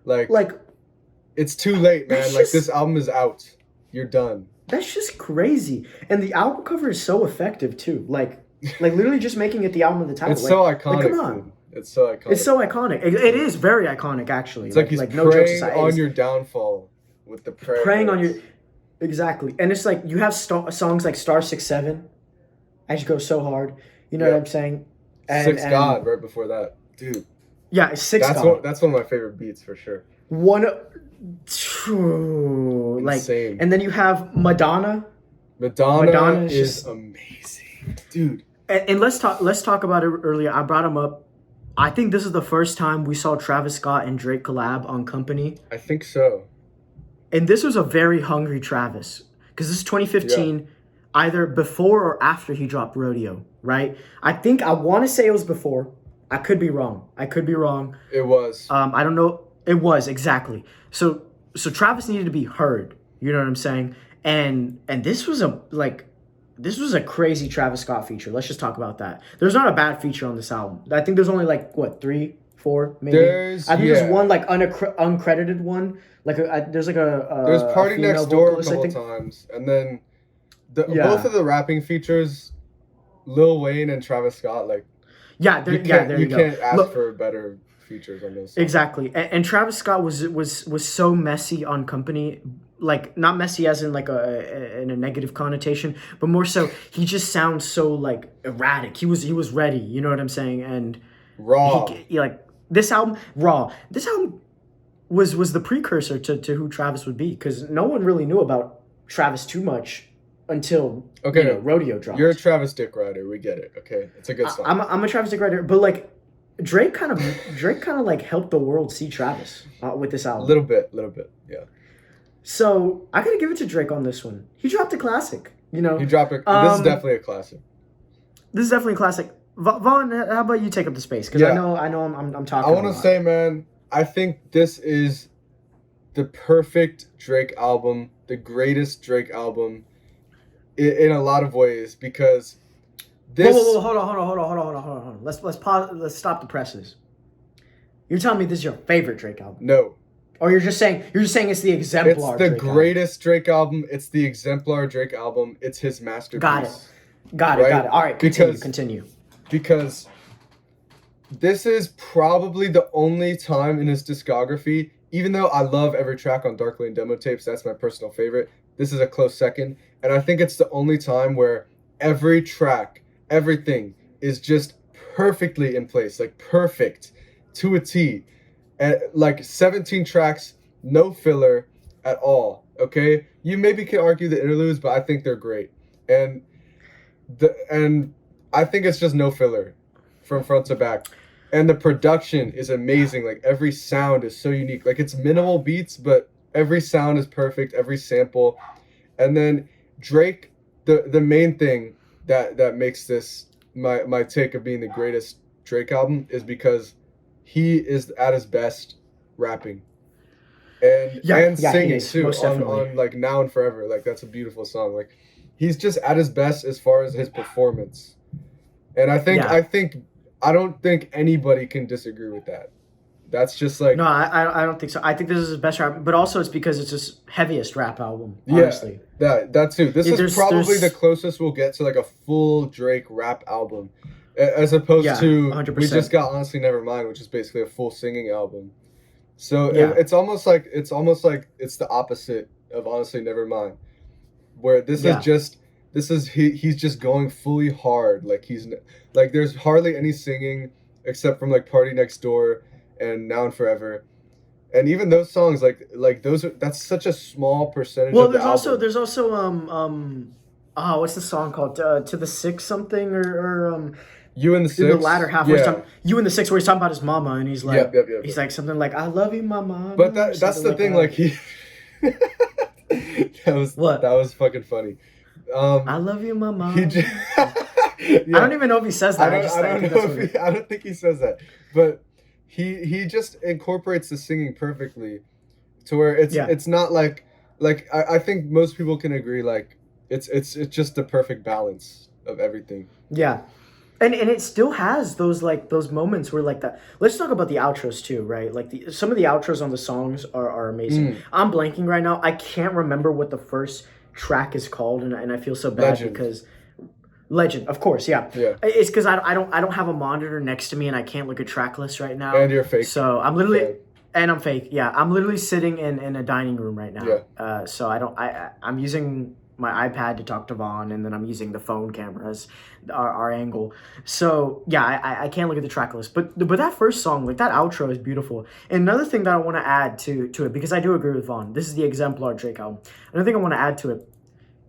Like it's too late, man. It's Like just- this album is out. You're done. That's just crazy. And the album cover is so effective too. Like literally just making it the album of the title. It's so Like, iconic. come on. Dude. It's so iconic. It's so iconic. It is very iconic, actually. It's like he's no jokes preying aside, on it's your downfall with the prayer. preying on words. your exactly. And it's like you have songs like Star 67. I just go so hard. You know Yeah. what I'm saying? Six God right before that, dude. Yeah, it's Six That's God. that's one of my favorite beats for sure. One, like, Insane. and then you have Madonna. Madonna Madonna is is just- amazing, dude. And let's talk about it earlier. I brought him up. I think this is the first time we saw Travis Scott and Drake collab on Company. I think so. And this was a very hungry Travis. Because this is 2015, either before or after he dropped Rodeo, right? I want to say it was before. I could be wrong. It was. I don't know. It was, exactly. So Travis needed to be heard. You know what I'm saying? And this was a crazy Travis Scott feature. Let's just talk about that. There's not a bad feature on this album. I think there's only like, what, 3, 4, maybe? There's one like uncredited one. Like there's like a There's Party female Next Door a vocalist, I couple think. times, and then Yeah. both of the rapping features, Lil Wayne and Travis Scott. Like Yeah, there you go. can't ask Look, for better features on those. Songs. exactly. And Travis Scott was so messy on Company, like not messy as in like in a negative connotation, but more so he just sounds so like erratic. He was ready, you know what I'm saying? And Raw. like this album, Raw. This album was the precursor to who Travis would be, because no one really knew about Travis too much until Rodeo dropped. You're a Travis Dick Rider. We get it. Okay, it's a good song. I'm a Travis Dick writer, but like Drake kind of like helped the world see Travis with this album. little bit, yeah. So I gotta give it to Drake on this one. He dropped a classic. You know, He dropped it. This is definitely a classic. This is definitely a classic. Vaughn, how about you take up the space? Because Yeah. I know I'm talking. I want a to lot. say, man, I think this is the perfect Drake album, the greatest Drake album, in a lot of ways, because this. Whoa, hold on. Let's pause. Let's stop the presses. You're telling me this is your favorite Drake album, No, or you're just saying it's the exemplar? it's the Drake album? greatest Drake album. It's the exemplar Drake album. It's his masterpiece. Got it. Right? All right, continue. Because this is probably the only time in his discography, even though I love every track on Dark Lane demo tapes, that's my personal favorite, this is a close second. And I think it's the only time where every track, everything is just perfectly in place, like perfect to a T. and like 17 tracks, no filler at all. Okay, you maybe can argue the interludes, but I think they're great, and and I think it's just no filler from front to back. And the production is amazing. Like every sound is so unique. Like it's minimal beats, but every sound is perfect, every sample. And then Drake, the main thing that makes this my take of being the greatest Drake album is because he is at his best rapping Yeah, and yeah, he singing is too most definitely. on like Now and Forever. Like that's a beautiful song. Like he's just at his best as far as his performance. And Yeah. I don't think anybody can disagree with that. That's just No, like I don't think so. I think this is his best rap, but also it's because it's his heaviest rap album. yeah, Honestly, that too. This is probably the there's closest we'll get to like a full Drake rap album, as opposed yeah, to hundred we just percent. got Honestly Nevermind, which is basically a full singing album. So Yeah, it's almost like it's the opposite of Honestly Nevermind, where yeah. this is he's just going fully hard. Like like there's hardly any singing except from like Party Next Door and Now and Forever. And even those songs, like those are that's such a small percentage Well, of the album. there's also what's the song called? To the Six something or You and the in the latter Six, half where he's yeah, talking you in the six where he's talking about his mama and yep, yep, yep, he's yep. like something like I love you, my But mama or that's something the like thing, like that. he What? that was fucking funny. I love you, my He mama. just I don't yeah. even know if he says that. I I don't think know that's what if it. I don't think he says that, but he just incorporates the singing perfectly to where Yeah. it's not I think most people can agree like it's just the perfect balance of everything. Yeah. And it still has those like those moments where like that. Let's talk about the outros too, right? Like some of the outros on the songs are amazing. Mm, I'm blanking right now. I can't remember what the first track is called, and I feel so bad legend. because Legend, of course, yeah. Yeah. It's because I don't have a monitor next to me and I can't look at track lists right And now. you're fake So I'm literally fan. and I'm fake. Yeah, I'm literally sitting in a dining room right Yeah. now. So I don't I'm using my iPad to talk to Vaughn, and then I'm using the phone cameras, our angle. So yeah, I can't look at the track list, but that first song, like that outro, is beautiful. And another thing that I want to add to it because I do agree with Vaughn. This is the exemplar Drake album. Another thing I want to add to it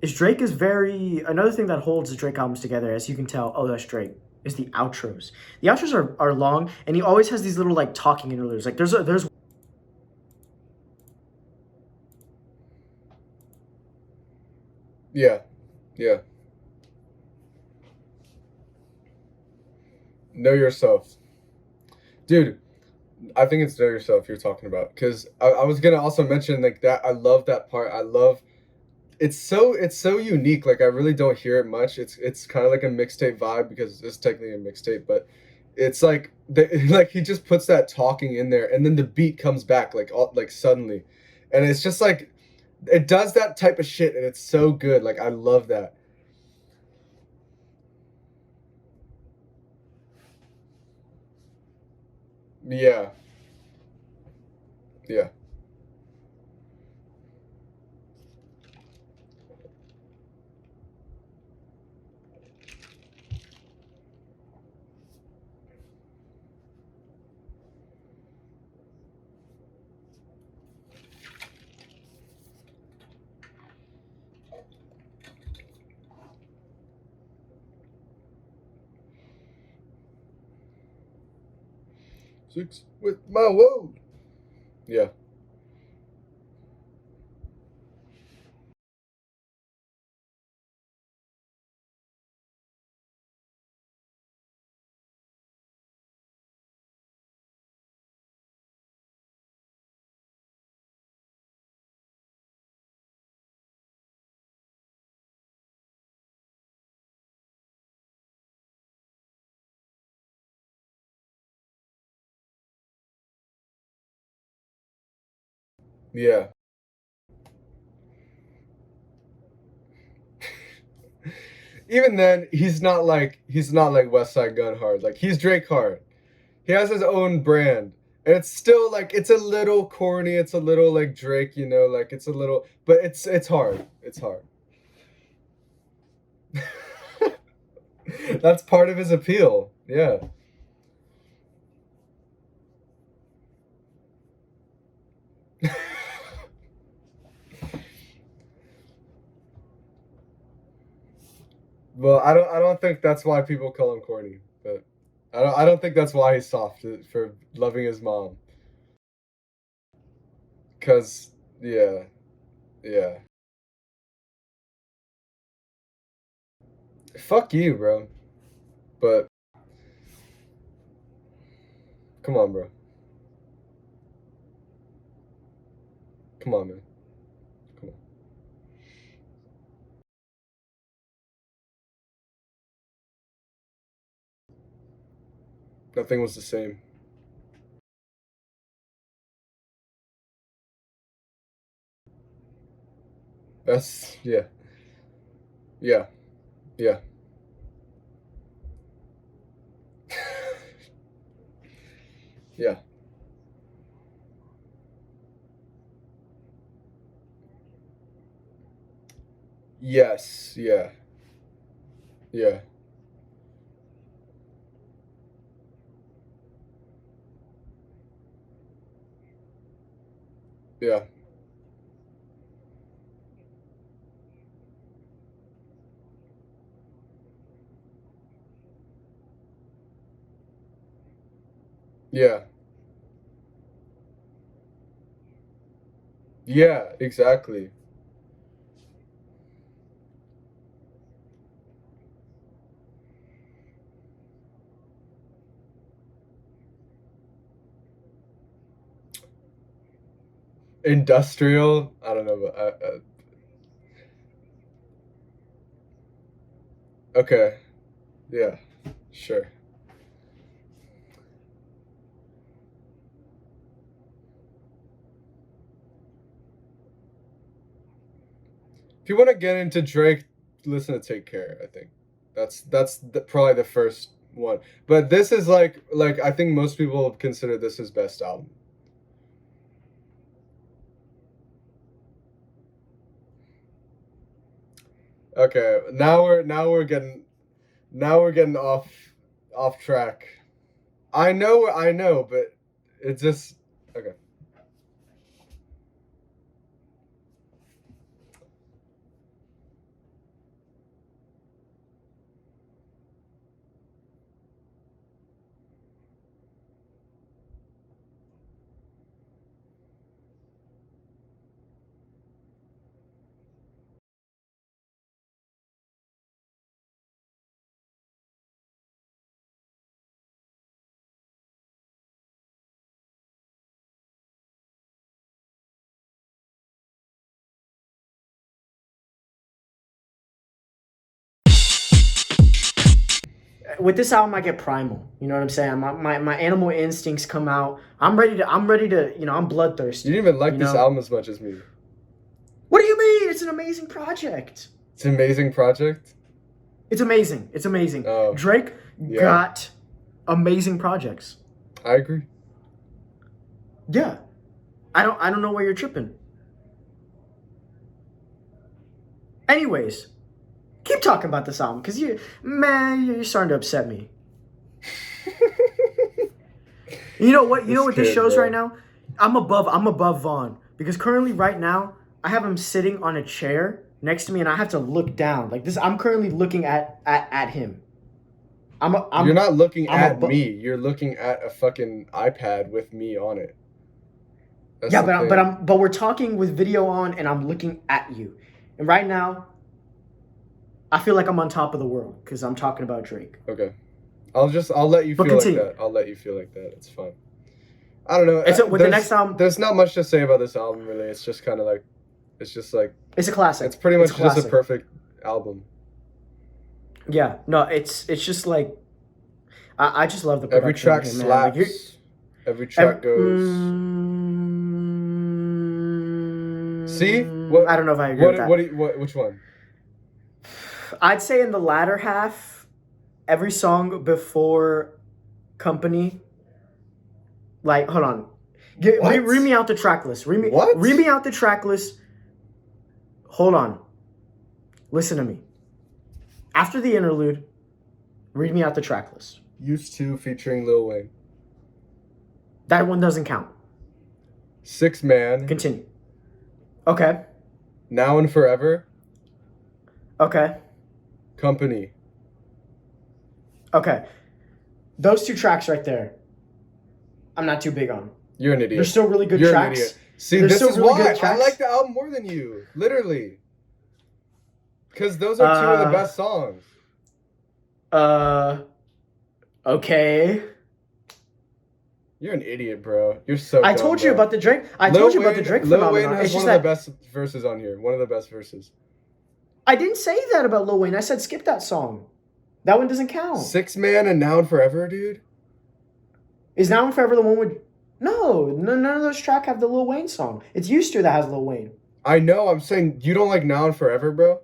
is Drake is very another thing that holds the Drake albums together, as you can tell. Oh, that's Drake. Is the outros. The outros are long, and he always has these little like talking interludes. Like there's Yeah. Yeah. Know yourself. Dude, I think it's Know Yourself you're talking about. Because I was gonna also mention like that I love that part. I love it's so unique. Like I really don't hear it much. It's kind of like a mixtape vibe because it's technically a mixtape, but it's like like he just puts that talking in there, and then the beat comes back like suddenly, and it's just like it does that type of shit, and it's so good. Like I love that. Yeah, yeah. 6 with my woe. Yeah, yeah. Even then, he's not like West Side Gun hard. Like he's Drake hard. He has his own brand. And it's still like it's a little corny, it's a little like Drake, you know, like it's a little but it's hard. It's hard. That's part of his appeal. Yeah. Well, I don't think that's why people call him corny, but I don't think that's why he's soft for loving his mom. Cause yeah, yeah. Fuck you, bro. But come on, bro. Come on, man. Come on. Nothing was the same. That's yeah, yeah, yeah. Yeah. Yes. Yeah. Yeah. Yeah. Yeah. Yeah. Exactly. Industrial. I don't know, but okay. Yeah. Sure. If you want to get into Drake, listen to Take Care. I think probably the first one. But this is like I think most people consider this his best album. Okay, now we're getting off track. I know, but it's just okay. With this album, I get primal. You know what I'm saying? My animal instincts come out. I'm ready to. I'm bloodthirsty. You didn't even like You this know. album as much as me. What do you mean? It's an amazing project. It's an amazing project. It's amazing. It's amazing. Oh, Drake yeah, got amazing projects. I agree. Yeah. I don't know where you're tripping. Anyways, keep talking about this album because you're starting to upset me. You know what? You know This what this kid, shows right bro. now? I'm above Vaughn because currently right now I have him sitting on a chair next to me and I have to look down like this. I'm currently looking at him. I'm a, You're I'm not looking I'm at above. me. You're looking at a fucking iPad with me on it. That's Yeah, the but thing. we're talking with video on and I'm looking at you. And right now I feel like I'm on top of the world because I'm talking about Drake. Okay. I'll let you But feel like continue. that. I'll let you feel like that. It's fine. I don't know. With the next album, There's not much to say about this album really. It's just kind of like it's just like it's a classic. it's pretty It's much a just a classic. perfect album. Yeah, no, it's just like I just love the Every production on track here, man. Like you're, slaps. Every every, track goes. See? I don't know if I agree with that. Which one? I'd say in the latter half, every song before Company, like hold on, What? read me out the track list. What? Read me out the track list. Hold on, listen to me. After the interlude, read me out the track list. Used to featuring Lil Wayne. That one doesn't count. 6 Man. Continue. Okay. Now and Forever. Okay. Company. Okay. Those two tracks right there, I'm not too big on. You're an idiot. They're still really good You're tracks. An idiot. See, They're this still is really why good I tracks. like the album more than you. Literally. Because those are two of the best songs. Okay. You're an idiot, bro. You're so I dumb, told you bro. about the Drake. I told you about the Drake Lil phenomenon. Wayne has It's one just of the that best verses on here. One of the best verses. I didn't say that about Lil Wayne. I said skip that song. That one doesn't count. 6 Man and Now and Forever, dude. Is Now and Forever the one with... No, none of those tracks have the Lil Wayne song. It's Used To that has Lil Wayne. I know. I'm saying you don't like Now and Forever, bro.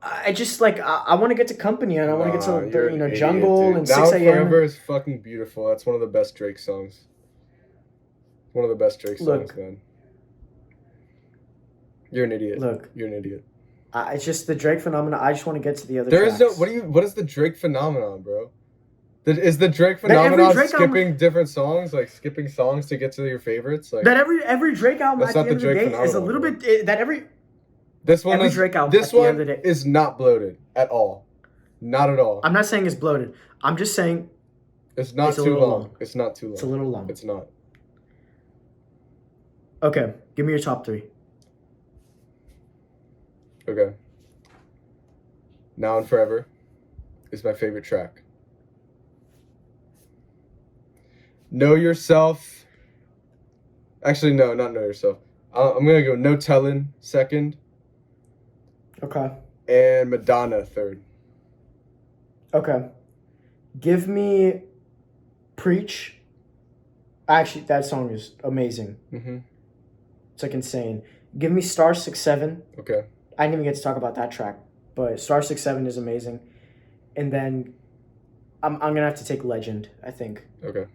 I just like I want to get to Company and I want to get to You're an idiot, Jungle dude. and Now 6 and a.m. Forever is fucking beautiful. That's one of the best Drake songs. One of the best Drake songs, man. You're an idiot. Look, you're an idiot. It's just the Drake phenomenon. I just want to get to the other. There tracks. is no. What is the Drake phenomenon, bro? Is the Drake phenomenon skipping different songs, like skipping songs to get to your favorites? Like that every Drake album that's at the not end the of the Drake day is a little phenomenon, bit that every. This one every is Drake album. This at the end of the one day. is not bloated at all. Not at all. I'm not saying it's bloated. I'm just saying it's not too long. It's not too long. It's a little long. It's not. Okay, give me your top 3. Okay. Now and Forever is my favorite track. Know Yourself. Actually, no, not Know Yourself. I'm gonna go No Tellin' second. Okay. And Madonna third. Okay. Give me Preach. Actually, that song is amazing. Mm-hmm. It's like insane. Give me Star 6-7. Okay. I didn't even get to talk about that track, but Star 6-7 is amazing. And then I'm gonna have to take Legend, I think. Okay.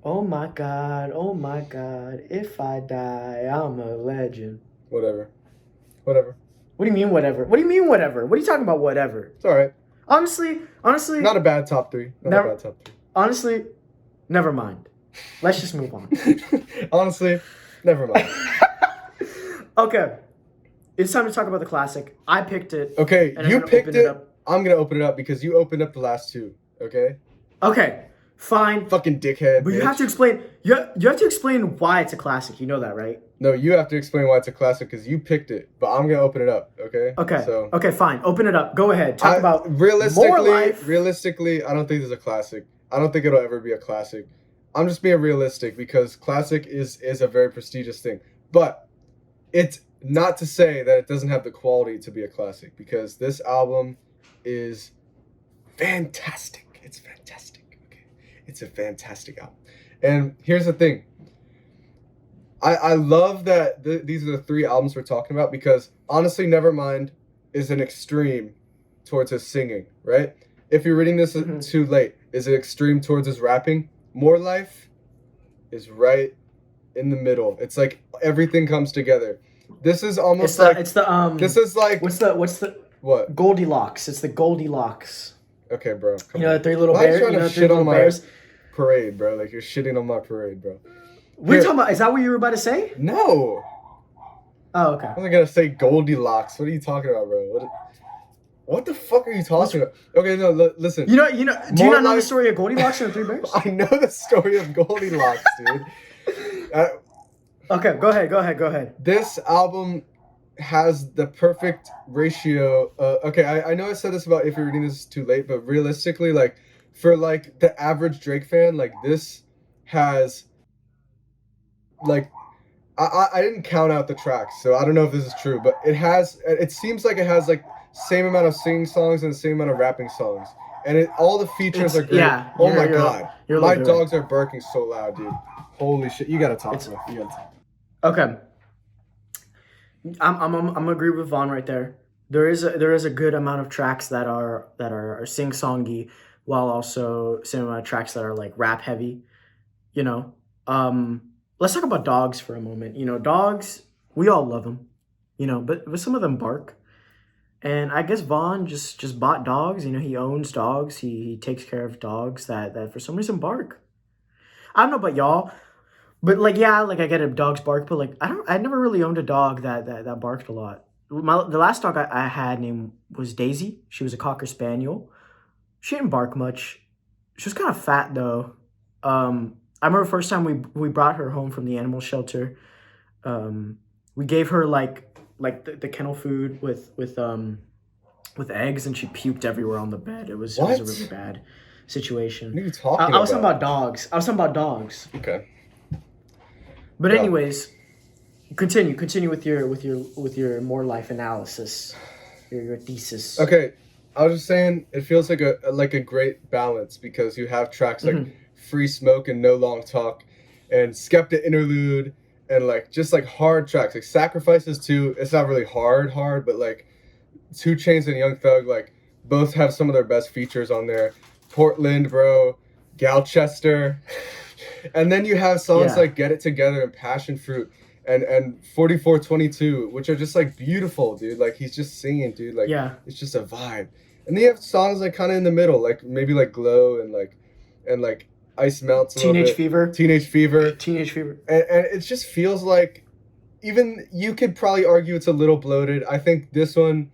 Oh my God, if I die, I'm a legend. Whatever. What do you mean whatever? What do you mean whatever? What are you talking about whatever? It's alright. Honestly. Not a bad top 3. Not a bad top 3. Honestly, never mind. Let's just move on. Honestly, never mind. Okay. It's time to talk about the classic. I picked it. Okay, you picked it. I'm going to open it up because you opened up the last 2, okay? Okay, fine. Fucking dickhead. But you have to explain. You have to explain why it's a classic. You know that, right? No, you have to explain why it's a classic because you picked it. But I'm gonna open it up. Okay. Okay. So. Okay, fine. Open it up. Go ahead. Talk about realistically. More Life. Realistically, I don't think this is a classic. I don't think it'll ever be a classic. I'm just being realistic because classic is a very prestigious thing. But it's not to say that it doesn't have the quality to be a classic because this album is fantastic. It's fantastic. Okay. It's a fantastic album. And here's the thing. I love that these are the 3 albums we're talking about because honestly, Nevermind is an extreme towards his singing, right? If you're reading this too late, is it extreme towards his rapping? More Life is right in the middle. It's like everything comes together. This is almost this is like what's the what? Goldilocks. It's the Goldilocks. Okay, bro. You know the 3 little bears. You know, 3 little bears. Parade, bro. Like you're shitting on my parade, bro. What are you talking about? Is that what you were about to say? No. Oh, okay. I wasn't gonna say Goldilocks. What are you talking about, bro? What the fuck are you talking about? Okay, no, listen. Do you not know the story of Goldilocks and the 3 bears? I know the story of Goldilocks, dude. Okay, go ahead. This album has the perfect ratio. Okay, I know I said this about if you're reading this too late, but realistically, like for like the average Drake fan, like this has. Like, I didn't count out the tracks, so I don't know if this is true, but it seems like it has like same amount of singing songs and the same amount of rapping songs, and all the features are great. Yeah, oh my god, my dogs are barking so loud, dude. Holy shit, you gotta talk to me. You gotta talk. Okay, I'm gonna agree with Vaughn right there. There is a good amount of tracks that are sing songy, while also same amount of tracks that are like rap heavy. You know, let's talk about dogs for a moment. You know, dogs, we all love them, you know, but some of them bark. And I guess Vaughn just bought dogs. You know, he owns dogs. He takes care of dogs that for some reason bark. I don't know about y'all, but like, yeah, like I get a dog's bark, but like I never really owned a dog that barked a lot. the last dog I had name was Daisy. She was a Cocker Spaniel. She didn't bark much. She was kind of fat though. I remember the first time we brought her home from the animal shelter. We gave her like the kennel food with eggs, and she puked everywhere on the bed. It was a What? really bad situation. What are you I, talking I was talking about? about dogs. I was talking about dogs. Okay. But Yeah. anyways, continue with your more life analysis, your thesis. Okay. I was just saying it feels like a great balance because you have tracks like Mhm. Free Smoke and No Long Talk and Skepta Interlude and like just like hard tracks. Like Sacrifices too. It's not really hard, but like Two Chainz and Young Thug, like both have some of their best features on there. Portland, bro, Galchester, and then you have songs Yeah, like Get It Together and Passion Fruit and 4422, which are just like beautiful, dude. Like he's just singing, dude. Like yeah. it's just a vibe. And then you have songs like kind of in the middle, like maybe like Glow and Ice Melts a little Teenage bit, Fever. Teenage Fever, Teenage Fever. and it just feels like even you could probably argue it's a little bloated. I think this one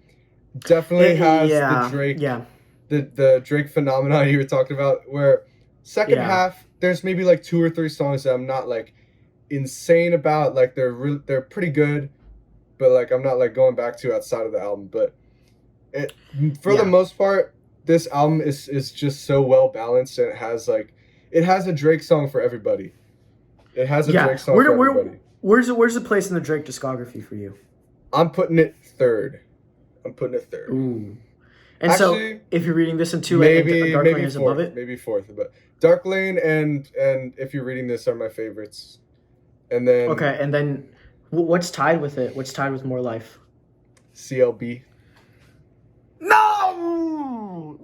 definitely has the Yeah, Drake yeah, the Drake phenomenon you were talking about, where second yeah, half there's maybe like two or three songs that I'm not like insane about, like they're pretty good, but like I'm not like going back to outside of the album. But it for the yeah, most part, this album is just so well balanced, and it has a Drake song for everybody. It has a yeah. Drake song for everybody. Where's the place in the Drake discography for you? I'm putting it third. I'm putting it third. Ooh. And so, Actually, if you're reading this in two, like Dark Lane is above fourth, it. maybe fourth. But Dark Lane and If You're Reading This are my favorites. And then Okay, and then what's tied with it? What's tied with More Life? CLB. No.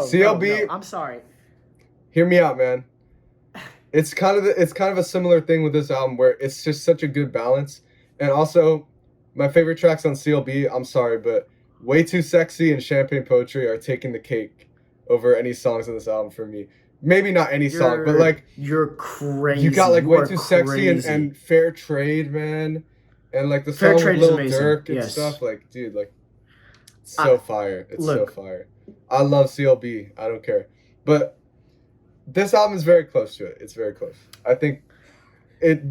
CLB. I'm sorry. Hear me out, man. It's kind of a similar thing with this album where it's just such a good balance. And also, my favorite tracks on CLB, I'm sorry, but Way Too Sexy and Champagne Poetry are taking the cake over any songs on this album for me. Maybe not any song, but like You're crazy. you got like You Way are Too Sexy crazy. and Fair Trade, man. And like the Fair song with Trade is Lil amazing, Durk and yes. stuff, like dude, like so I- fire. It's look. so fire. I love CLB. I don't care. But this album is very close to it. It's very close. It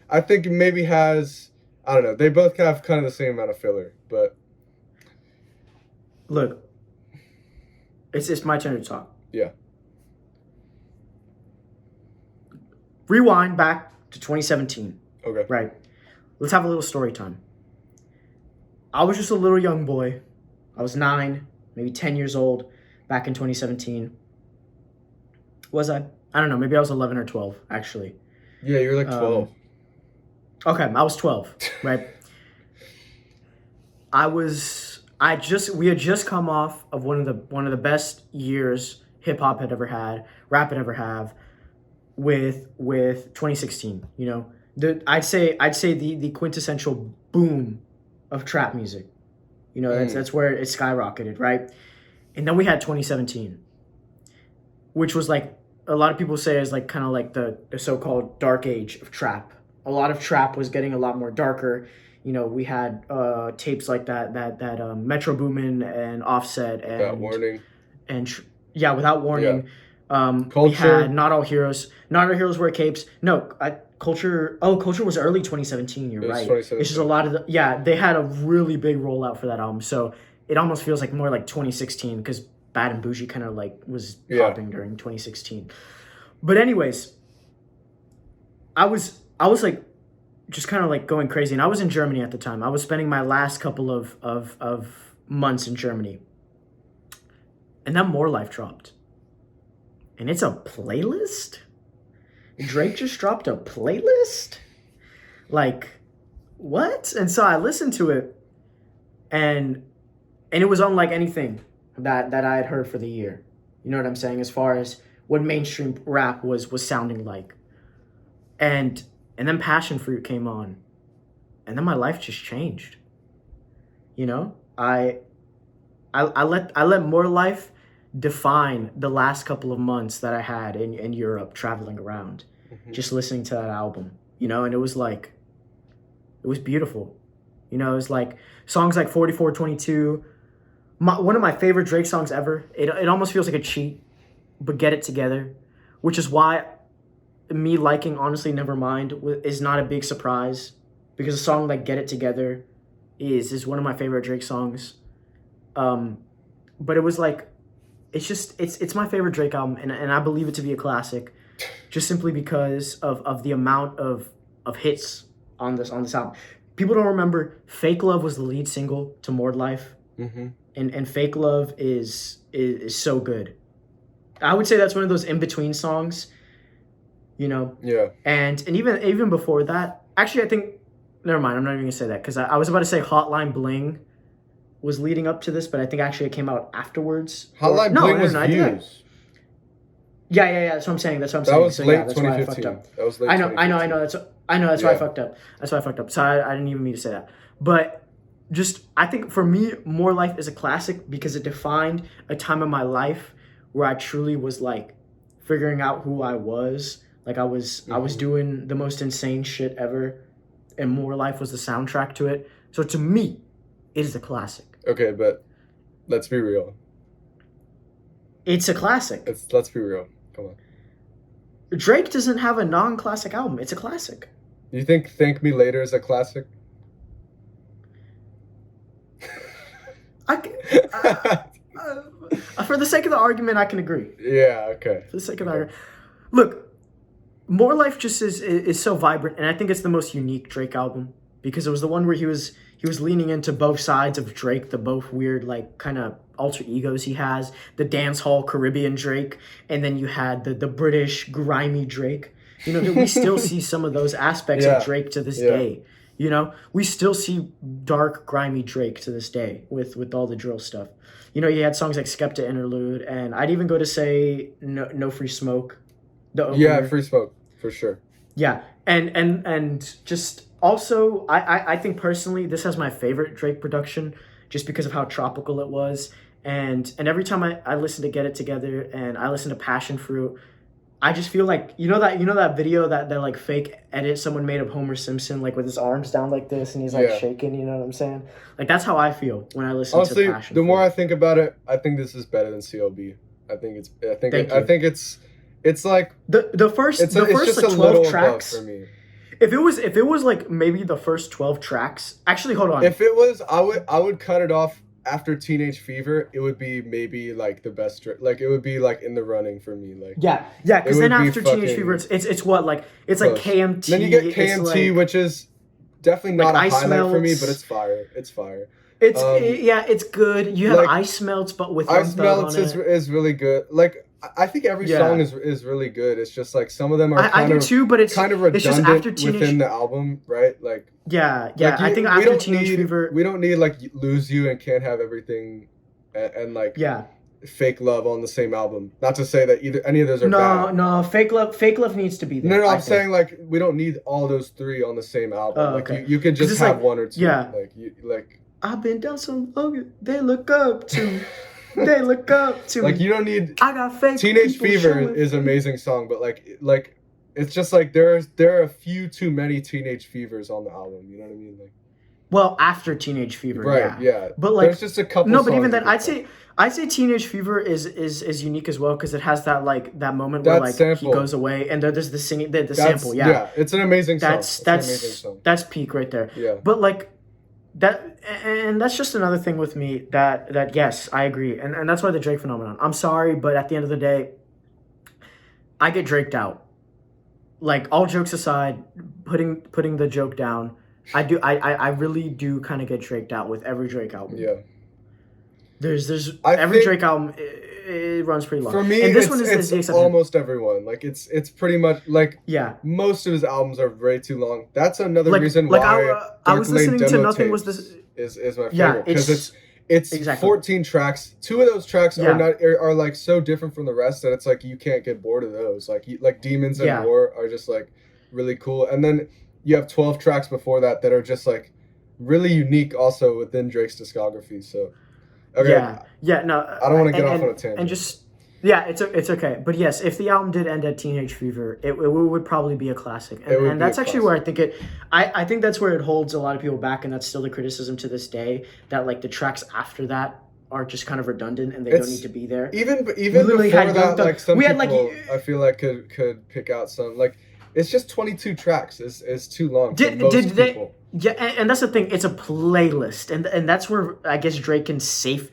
I think it maybe has, I don't know, they both have kind of the same amount of filler, but Look, it's my turn to talk. yeah. Rewind back to 2017. Okay. Right. Let's have a little story time. I was just a little young boy. I was 9, maybe 10 years old back in 2017. Was I? I don't know. Maybe I was 11 or 12, actually. Yeah, you're like 12. Okay, I was 12, right? We had just come off of one of the best years hip hop had ever had, rap had ever have, with 2016. You know, I'd say the quintessential boom of trap music. You know, that's where it skyrocketed, right? And then we had 2017, which was like a lot of people say is like kind of like the so-called dark age of trap. A lot of trap was getting a lot more darker. You know, we had tapes like that Metro Boomin and Offset and Without Warning. Yeah, Without Warning. We Culture. had Not All Heroes Wear Capes. No, Culture was early 2017. You're It was right. 2017. It's just a lot of they had a really big rollout for that album. So it almost feels like more like 2016 because Bad and Bougie kind of like was popping during 2016. But anyways, I was like just kind of like going crazy, and I was in Germany at the time. I was spending my last couple of months in Germany, and then More Life dropped, and it's a playlist. Drake just dropped a playlist. Like, what? And so I listened to it, and it was unlike anything that I had heard for the year. You know what I'm saying? As far as what mainstream rap was sounding like. And then Passion Fruit came on. And then my life just changed. You know? I let More Life define the last couple of months that I had in Europe traveling around. Just listening to that album. You know, and it was beautiful. You know, it's like songs like 4422. One of my favorite Drake songs ever. It almost feels like a cheat, but Get It Together, which is why me liking honestly Nevermind is not a big surprise, because a song like Get It Together is one of my favorite Drake songs. But it was like, it's my favorite Drake album, and I believe it to be a classic, just simply because of the amount of hits on this album. People don't remember Fake Love was the lead single to More Life, and Fake Love is so good. I would say that's one of those in between songs, you know. Yeah. And even before that, actually, I think, never mind. I'm not even gonna say that, because I was about to say Hotline Bling was leading up to this, but I think actually it came out afterwards. Hotline Bling was Views. Yeah. That's what I'm saying. That was late 2015. That was late. I know. That's why I fucked up. That's why I fucked up. So I didn't even mean to say that. But just, I think for me, More Life is a classic because it defined a time in my life where I truly was like figuring out who I was. Like I was doing the most insane shit ever, and More Life was the soundtrack to it. So to me, it is a classic. Okay, but let's be real. It's a classic. Let's be real. Come on. Drake doesn't have a non-classic album. It's a classic. You think Thank Me Later is a classic? For the sake of the argument, I can agree. Yeah, okay. For the sake of the argument. Look, More Life just is so vibrant, and I think it's the most unique Drake album, because it was the one where he was leaning into both sides of Drake, the both weird, like, kind of alter egos he has, the dance hall Caribbean Drake, and then you had the British grimy Drake. You know, we still see some of those aspects of Drake to this day. You know, we still see dark, grimy Drake to this day with all the drill stuff. You know, you had songs like Skepta Interlude, and I'd even go to say No Free Smoke. Yeah, Free Smoke, for sure. Yeah, and just also, I think personally, this has my favorite Drake production, just because of how tropical it was. And every time I listen to Get It Together and I listen to Passion Fruit, I just feel like, you know that video that like fake edit someone made of Homer Simpson, like with his arms down like this and he's like shaking, you know what I'm saying? Like that's how I feel when I listen to Passion Fruit. Honestly, the more I think about it, I think this is better than CLB. I think it's like the first it's like just 12 tracks for me. If it was like maybe the first 12 tracks, actually hold on. If it was, I would cut it off after Teenage Fever. It would be maybe like the best, like it would be like in the running for me. Like yeah, because then after Teenage Fever, it's what, like it's close. Like KMT. Then you get KMT, like, which is definitely not like a highlight for me, but it's fire. It's fire. It's good. You have like, Ice Melts, but with Ice Melts is really good. Like I think every song is really good. It's just like some of them are I do too, but it's kind of redundant, it's just after Teenage... within the album, right? Like yeah. I think after Teenage Fever, we don't need like Lose You and Can't Have Everything, and like Fake Love on the same album. Not to say that any of those are bad. No, Fake Love needs to be there. No, I'm saying like we don't need all those three on the same album. Like you can just have like, one or two. Yeah. Like I've been down so long, they look up to. They look up to like me. You don't need. I got fake. Teenage Fever is an amazing song, but like it's just like there are a few too many Teenage Fevers on the album. You know what I mean? Like, well, after Teenage Fever, right? Yeah. But like, there's just a couple. No, but even then, I'd say Teenage Fever is unique as well, because it has that moment where like sample. He goes away and there's the singing, the sample. Yeah, it's an amazing song. That's peak right there. Yeah. But like. That's just another thing with me that yes, I agree, and that's why the Drake phenomenon. I'm sorry, but at the end of the day, I get Draked out. Like, all jokes aside, putting the joke down, I really do kind of get Draked out with every Drake album. Yeah. There's every Drake album. It runs pretty long. For me, and this it's, one is it's almost everyone. Like it's pretty much like most of his albums are way too long. That's another reason why I was listening to Nothing Was This is my favorite, because it's 14 tracks. 2 of those tracks are like so different from the rest that it's like you can't get bored of those. Like Demons and War are just like really cool, and then you have 12 tracks before that are just like really unique also within Drake's discography. So. Okay. Yeah. No. I don't want to get off on a tangent. And just Yeah, it's okay. But yes, if the album did end at Teenage Fever, it would probably be a classic. It would And be a that's actually where I classic. think I think that's where it holds a lot of people back, and that's still the criticism to this day, that like the tracks after that are just kind of redundant and they don't need It's to be there. We even literally before had Young that, Thug. like some We had like people I feel like could pick out some like it's just 22 tracks is too long for did most they people. yeah, and that's the thing. It's a playlist, and that's where I guess Drake can save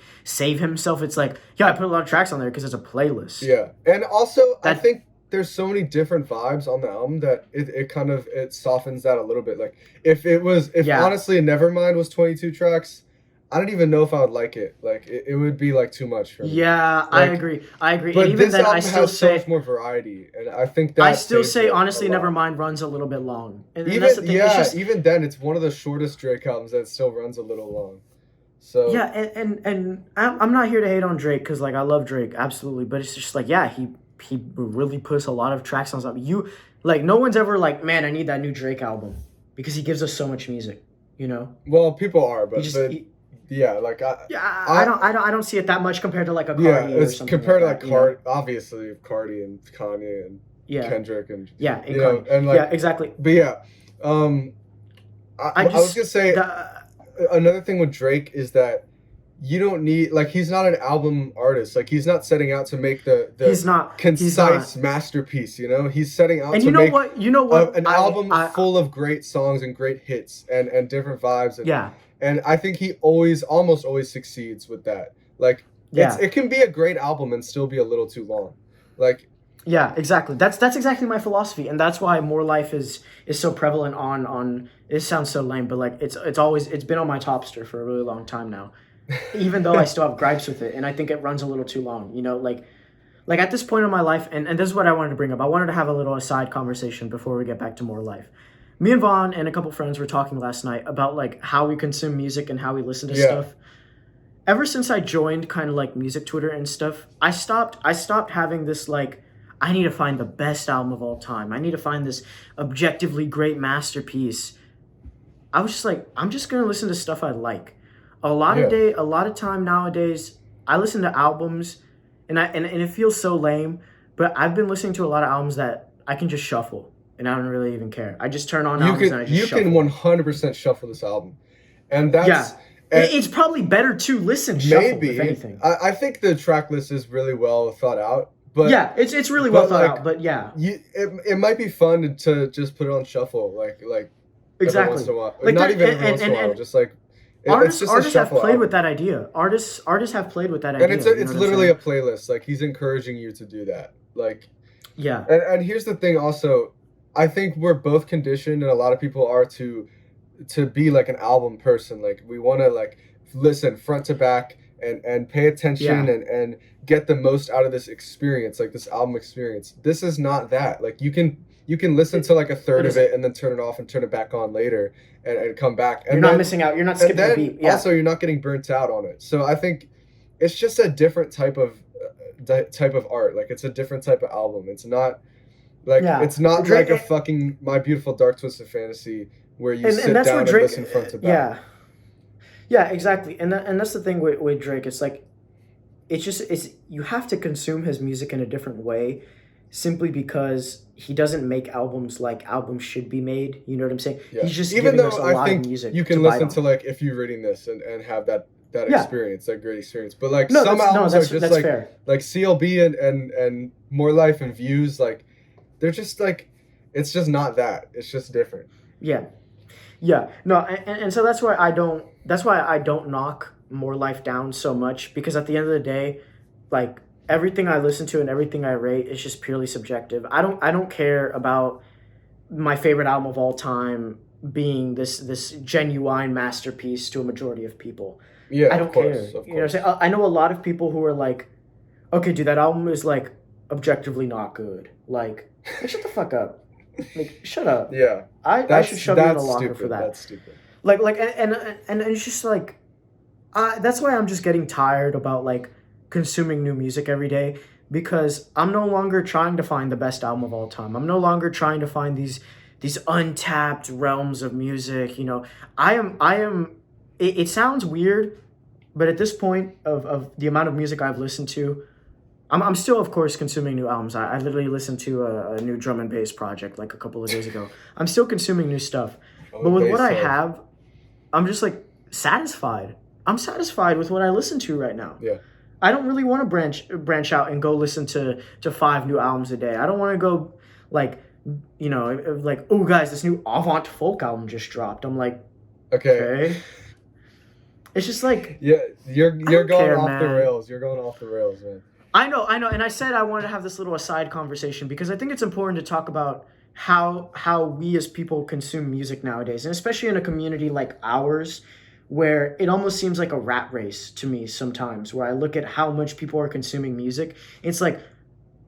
himself. It's like, yeah, I put a lot of tracks on there because it's a playlist. Yeah. And also I That think there's so many different vibes on the album that it kind of it softens that a little bit. Like if yeah. honestly Nevermind was 22 tracks, I don't even know if I would like it. Like it would be like too much for me. Yeah, I Like agree. I agree. And but even this then, album has so much more variety, and I think I that still saves say it a honestly, lot. Nevermind runs a little bit long, and Even that's the thing. It's yeah, just even then, it's one of the shortest Drake albums that still runs a little long. So yeah, and I'm not here to hate on Drake because like I love Drake absolutely, but it's just like yeah, he really puts a lot of tracks on something. You like no one's ever like man, I need that new Drake album because he gives us so much music. You know, well, people are, he just but yeah, like yeah, I I don't see it that much compared to like a yeah, Cardi or it's something compared like to that. like Card, obviously Cardi and Kanye and Yeah, Kendrick and yeah, and you know Cardi. and Yeah, like, exactly. but yeah, um, I I was just gonna say the another thing with Drake is that you don't need like he's not an album artist. Like he's not setting out to make the he's not. concise masterpiece. You know, he's setting out And to make you know what, an album I full of great songs and great hits and different vibes yeah, and I think he almost always succeeds with that. Like yeah. it can be a great album and still be a little too long. Like Yeah, exactly. That's exactly my philosophy, and that's why More Life is so prevalent on. It sounds so lame, but like it's been on my topster for a really long time now. Even though I still have gripes with it, and I think it runs a little too long. You know, like at this point in my life, and this is what I wanted to bring up. I wanted to have a little aside conversation before we get back to More Life. Me and Vaughn and a couple friends were talking last night about like how we consume music and how we listen to yeah, stuff. Ever since I joined kind of like music Twitter and stuff, I stopped having this like I need to find the best album of all time. I need to find this objectively great masterpiece. I was just like, I'm just gonna listen to stuff I like. yeah. A lot of time nowadays, I listen to albums, and it feels so lame. But I've been listening to a lot of albums that I can just shuffle, and I don't really even care. I just turn on albums and I just You shuffle. can 100% shuffle this album, and Yeah, that's and it's probably better to listen shuffle if maybe anything. I think the track list is really well thought out, but Yeah, it's really well but thought like out. But yeah, it might be fun to just put it on shuffle like every once exactly. in a while. Like Not there, even every once in a while, and just like it's just a artists have shuffle played with album. that idea. Artists have played with that And idea. You know it's what I'm literally saying? a playlist. Like he's encouraging you to do that. Like Yeah, and here's the thing also, I think we're both conditioned and a lot of people are to be like an album person. Like we want to like listen front to back and pay attention yeah. and get the most out of this experience, like this album experience. This is not that. Like you can listen to like a third It of isn't. it and then turn it off and turn it back on later and come back. You're And not then missing out. You're not and skipping a then beat. Yeah, also you're not getting burnt out on it. So I think it's just a different type of art. Like it's a different type of album. It's not like yeah. it's not Drake, like a fucking My Beautiful Dark Twisted Fantasy where you sit and that's down where and Drake. listen front to back. Yeah, yeah, exactly. And that's the thing with Drake. It's like it's you have to consume his music in a different way, simply because he doesn't make albums like albums should be made. You know what I'm saying? Yeah. He's just Even giving though us a I lot of think music you can to bite listen to on. like If You're Reading This and have that Yeah, experience, that great experience. But like no, some that's no, albums are that's just that's fair. like CLB and More Life and Views, like they're just like it's just not that. It's just different. Yeah. Yeah, no, and so that's why I don't knock More Life down so much, because at the end of the day, like everything I listen to and everything I rate is just purely subjective. I don't care about my favorite album of all time being this genuine masterpiece to a majority of people. Yeah, I of don't care. course, of You know what I'm course. saying? I know a lot of people who are like, okay, dude, that album is like objectively not good. Like shut the fuck up. Like shut up. Yeah. I should shove you in a That's locker for stupid. that. That's stupid. Like and it's just like that's why I'm just getting tired about like consuming new music every day, because I'm no longer trying to find the best album of all time. I'm no longer trying to find these untapped realms of music. You know, I am. It sounds weird, but at this point of the amount of music I've listened to, I'm still, of course, consuming new albums. I literally listened to a new drum and bass project like a couple of days ago. I'm still consuming new stuff. But Oh, with what bass I head. have, I'm just like satisfied. I'm satisfied with what I listen to right now. Yeah. I don't really want to branch out and go listen to 5 new albums a day. I don't want to go like like, oh guys, this new avant folk album just dropped. I'm like, Okay. okay. It's just like Yeah, I you're don't going care, off the man. rails. You're going off the rails, man. I know, and I said I wanted to have this little aside conversation because I think it's important to talk about how we as people consume music nowadays, and especially in a community like ours, where it almost seems like a rat race to me sometimes. Where I look at how much people are consuming music, it's like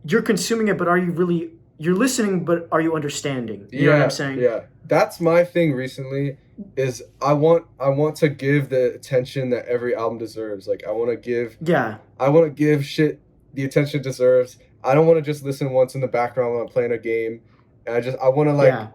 you're consuming it, but are you really? You're listening, but are you understanding? You know what I'm Yeah, saying? yeah. That's my thing recently is I want to give the attention that every album deserves. Like Yeah, I want to give shit the attention it deserves. I don't want to just listen once in the background when I'm playing a game. And I want to yeah,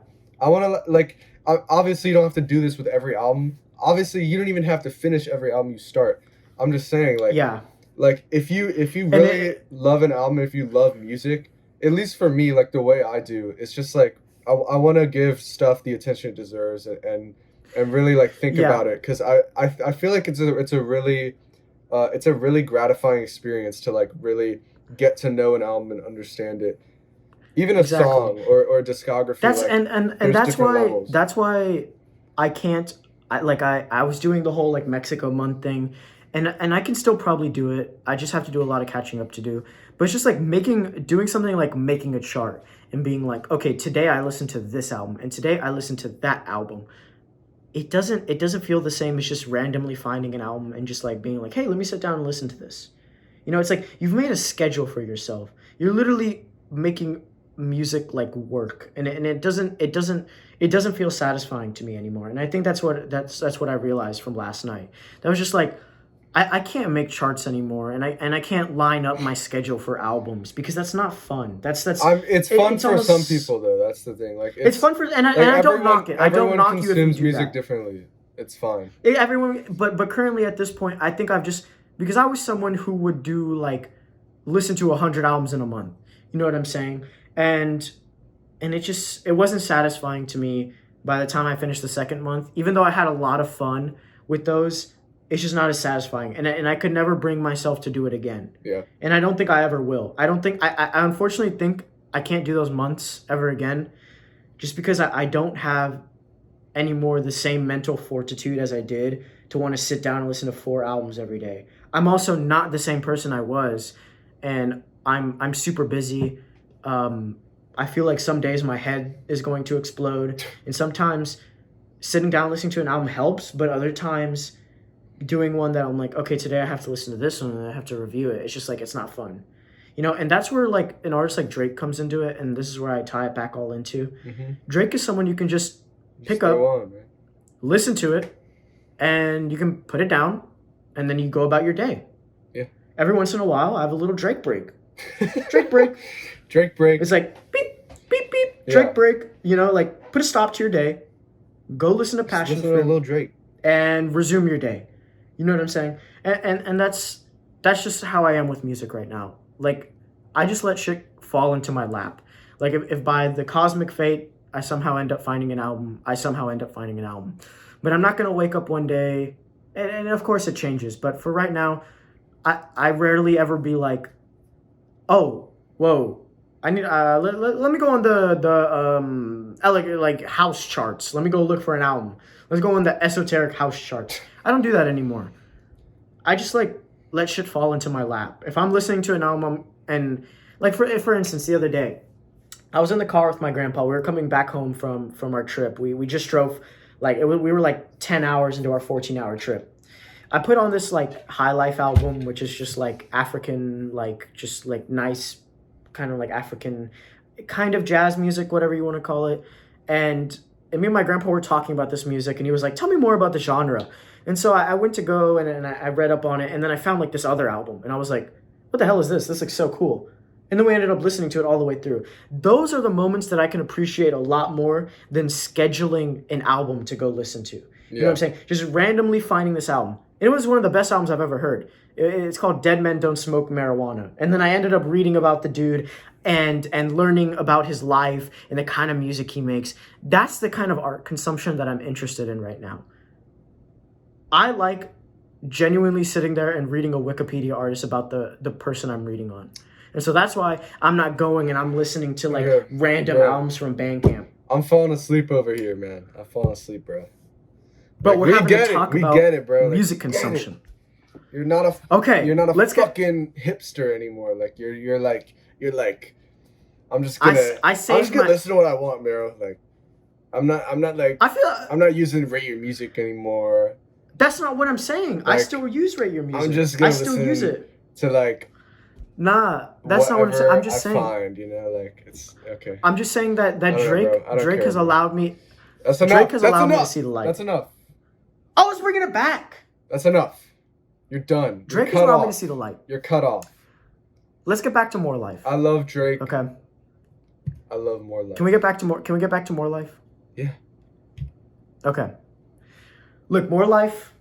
obviously you don't have to do this with every album. Obviously you don't even have to finish every album you start. I'm just saying yeah, like if you and really love an album, if you love music, at least for me, like the way I do, it's just like I want to give stuff the attention it deserves and really like think yeah, about it because I feel like it's a really gratifying experience to like really get to know an album and understand it. Even a exactly. song or a discography, That's like and there's different levels. that's why I can't I was doing the whole like Mexico month thing, and I can still probably do it. I just have to do a lot of catching up to do. But it's just like doing something like making a chart and being like, okay, today I listened to this album and today I listened to that album. It doesn't feel the same as just randomly finding an album and just like being like, hey, let me sit down and listen to this. It's like you've made a schedule for yourself. You're literally making music like work, and it doesn't feel satisfying to me anymore. And I think that's what I realized from last night. That was just like I can't make charts anymore, and I can't line up my schedule for albums because that's not fun. It's fun It's for some almost people though. That's the thing. Like it's fun for like and I don't knock it. I don't everyone knock you if you consumes do music that. differently. It's fine. Everyone, but currently at this point, I think I've just because I was someone who would do like listen to 100 albums in a month. You know what I'm saying? And it wasn't satisfying to me by the time I finished the second month. Even though I had a lot of fun with those, it's just not as satisfying, and I could never bring myself to do it again. Yeah. And I don't think I ever will. I don't think I unfortunately think I can't do those months ever again, just because I don't have anymore the same mental fortitude as I did to want to sit down and listen to 4 albums every day. I'm also not the same person I was, and I'm super busy. I feel like some days my head is going to explode, and sometimes sitting down listening to an album helps, but other times doing one that I'm like, okay, today I have to listen to this one and I have to review it. It's just like it's not fun. And that's where like an artist like Drake comes into it, and this is where I tie it back all into. Drake is someone you can just Just pick go up, on, man. listen to it, and you can put it down, and then you go about your day. Yeah. Every once in a while, I have a little Drake break. Drake break. Drake break. It's like beep, beep, beep. Yeah. Drake break. Like put a stop to your day. Go listen to Just Passion listen to a Fruit little Drake. and resume your day. You know what I'm saying? And that's just how I am with music right now. Like I just let shit fall into my lap. Like if by the cosmic fate I somehow end up finding an album, I somehow end up finding an album. But I'm not gonna wake up one day, and of course it changes. But for right now, I rarely ever be like, oh, whoa, I need let me go on like house charts. Let me go look for an album. Let's go on the esoteric house charts. I don't do that anymore. I just like let shit fall into my lap. If I'm listening to an album and like for instance, the other day, I was in the car with my grandpa. We were coming back home from our trip. We just drove like we were like 10 hours into our 14-hour trip. I put on this like High Life album, which is just like African, like just like nice kind of like African kind of jazz music, whatever you want to call it. And me and my grandpa were talking about this music, and he was like, tell me more about the genre. And so I went to go and I read up on it, and then I found like this other album, and I was like, what the hell is this? This looks so cool. And then we ended up listening to it all the way through. Those are the moments that I can appreciate a lot more than scheduling an album to go listen to. You know what I'm saying? Just randomly finding this album. It was one of the best albums I've ever heard. It's called Dead Men Don't Smoke Marijuana. And then I ended up reading about the dude and learning about his life and the kind of music he makes. That's the kind of art consumption that I'm interested in right now. I like genuinely sitting there and reading a Wikipedia artist about the person I'm reading on. And so that's why I'm not going and I'm listening to like random albums from Bandcamp. I'm falling asleep over here, man. I'm falling asleep, bro. But we're having to talk about bro. music consumption. You're not a You're not a fucking hipster anymore. Like you're like I'm just gonna listen to what I want, bro. Like I'm not like I'm not using Rate Your Music anymore. That's not what I'm saying. Like, I still use Rate Your Music. I'm just gonna use it to like. Nah, that's not what I'm saying. I'm just saying. Find, like it's okay. I'm just saying that Drake has allowed me. That's enough. Drake has allowed me to see the light. That's enough. I was bringing it back. That's enough. You're done. Drake has allowed me to see the light. You're cut off. Let's get back to More Life. I love Drake. Okay. I love More Life. Can we get back to More Life? Yeah. Okay. Look, More Life,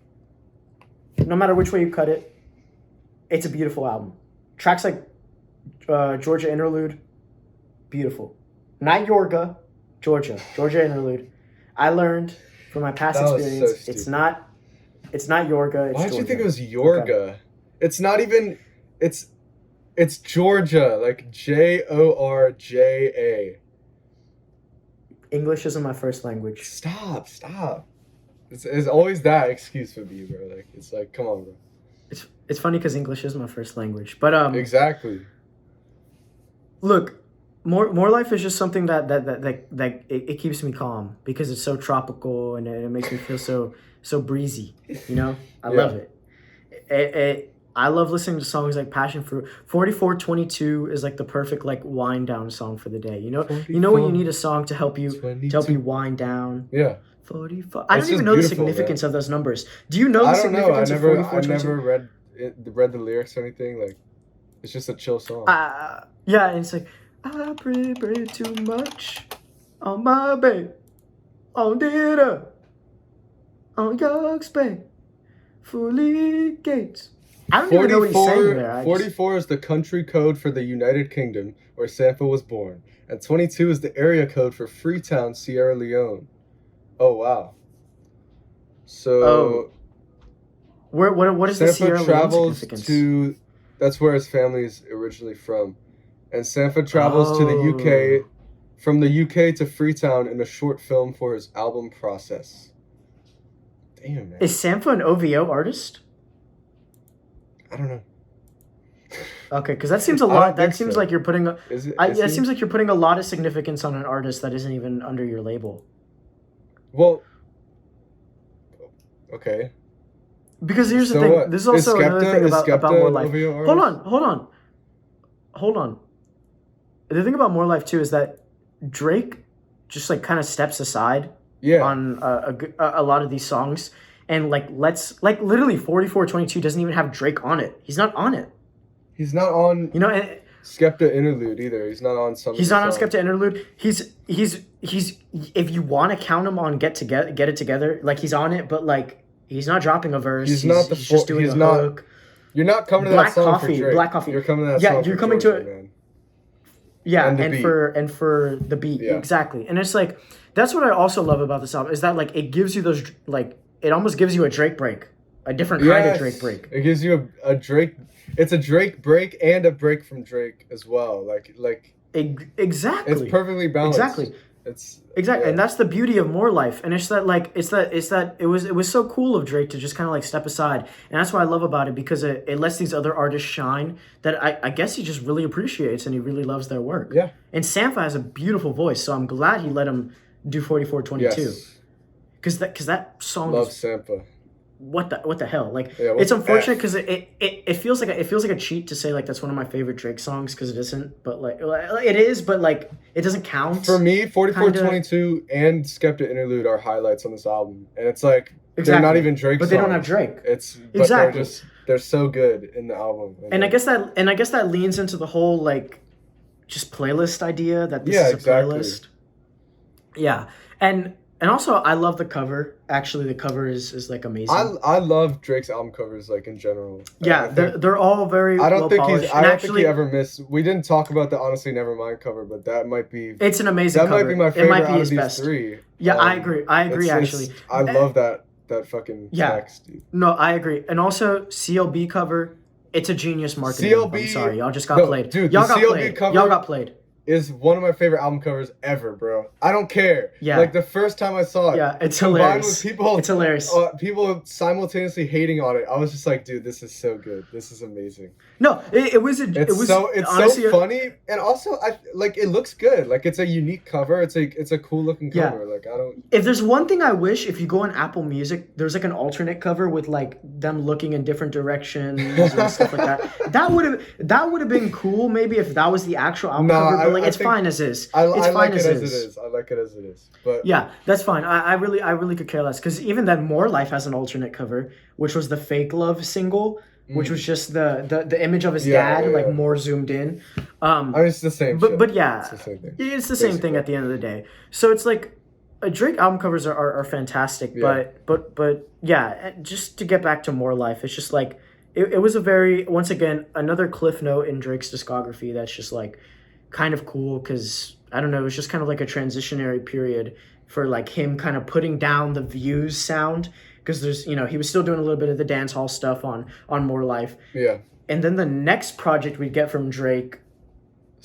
no matter which way you cut it, it's a beautiful album. Tracks like Georgia Interlude, beautiful. Not Yorga, Georgia Interlude. I learned from my past experience, so it's not Yorga, it's Why did Georgia. you think it was Yorga? Okay. It's not even, it's Georgia, like Jorja. English isn't my first language. Stop. It's always that excuse for me, bro. Like, it's like, come on, bro. It's funny because English is my first language, but exactly. Look, more Life is just something that it keeps me calm because it's so tropical and it makes me feel so breezy. I love it. I love listening to songs like Passion Fruit. 4422 is like the perfect like wind down song for the day. You know when you need a song to help you wind down. Yeah. 44. I don't even know the significance of those numbers. Do you know the significance of 4422? I never read the lyrics or anything. Like, it's just a chill song. Yeah, and it's like, I pray too much on my bed, on dinner, on York's Bay, fully gates. I don't even know what he's saying there. 44 is the country code for the United Kingdom, where Sampha was born, and 22 is the area code for Freetown, Sierra Leone. Oh wow! So, what is the Sierra Leone significance? That's where his family is originally from, and Sampha travels to the UK, from the UK to Freetown in a short film for his album process. Damn, man. Is Sampha an OVO artist? I don't know. Okay, because that seems a lot. That seems like you're putting. It seems like you're putting a lot of significance on an artist that isn't even under your label. Well, okay. Because here's the thing. This is also another thing about More Life. Hold on. The thing about More Life too is that Drake just like kind of steps aside on a lot of these songs and literally 4422 doesn't even have Drake on it. He's not on it. He's not on. Skepta Interlude either. He's not on some. He's not on Skepta Interlude. He's if you want to count him on Get It Together, like he's on it, but like he's not dropping a verse. He's just doing a hook. You're not coming to that song for Drake. Black Coffee. You're coming to that song. Yeah, you're coming Georgia, to it. Man. Yeah, and for the beat, exactly. And it's like that's what I also love about this album is that like it gives you those like it almost gives you a Drake break, a different kind of Drake break. It gives you a Drake. It's a Drake break and a break from Drake as well. Exactly. It's perfectly balanced. Exactly. Yeah. And that's the beauty of More Life. And it's that it was so cool of Drake to just kind of like step aside. And that's what I love about it because it lets these other artists shine that I guess he just really appreciates and he really loves their work. Yeah. And Sampha has a beautiful voice, so I'm glad he let him do 4422. Yes. Cuz that song Love Sampha. What the hell? Like it's unfortunate because it feels like a cheat to say like that's one of my favorite Drake songs because it isn't, but like it is, but like it doesn't count. For me, 4422 and Skepta Interlude are highlights on this album, and it's like they're not even Drake songs. But they don't have Drake. They're so good in the album. And I guess that leans into the whole like just playlist idea that this is a playlist. Yeah, and And also, I love the cover. Actually, the cover is like amazing. I love Drake's album covers like in general. Yeah, they're all very I don't well think polished. I And don't think he actually, ever missed. We didn't talk about the Honestly Nevermind cover, but that might be it's an amazing cover. that might be my It favorite might be out his of these best. three. Yeah, I agree. I agree. Actually, I love that fucking text, dude. No, I agree. And also, CLB cover. It's a genius marketing. CLB. I'm sorry, y'all just got played. Dude, y'all the got CLB played. cover Y'all got played. Is one of my favorite album covers ever, bro. I don't care. Yeah. Like the first time I saw it. Yeah, it's combined hilarious. With people, it's hilarious. People simultaneously hating on it. I was just like, dude, this is so good. This is amazing. No, it was honestly, so funny, and also it looks good. Like it's a unique cover. It's a cool looking cover. Like I don't. If there's one thing I wish, if you go on Apple Music, there's like an alternate cover with like them looking in different directions and stuff like that. That would have been cool. Maybe if that was the actual album cover, but like it's fine as is. I like it as it is. I like it as it is. But yeah, that's fine. I really could care less because even then, More Life has an alternate cover, which was the Fake Love single, which was just the image of his dad, like more zoomed in. I mean, it's the same. But yeah, it's the same thing. It's the same thing at the end of the day. So it's like, Drake album covers are fantastic, but yeah, just to get back to More Life, it's just like it was a very, once again, another cliff note in Drake's discography that's just like kind of cool because I don't know, it was just kind of like a transitionary period for like him kind of putting down the Views sound because there's, he was still doing a little bit of the dance hall stuff on More Life. Yeah. And then the next project we get from Drake,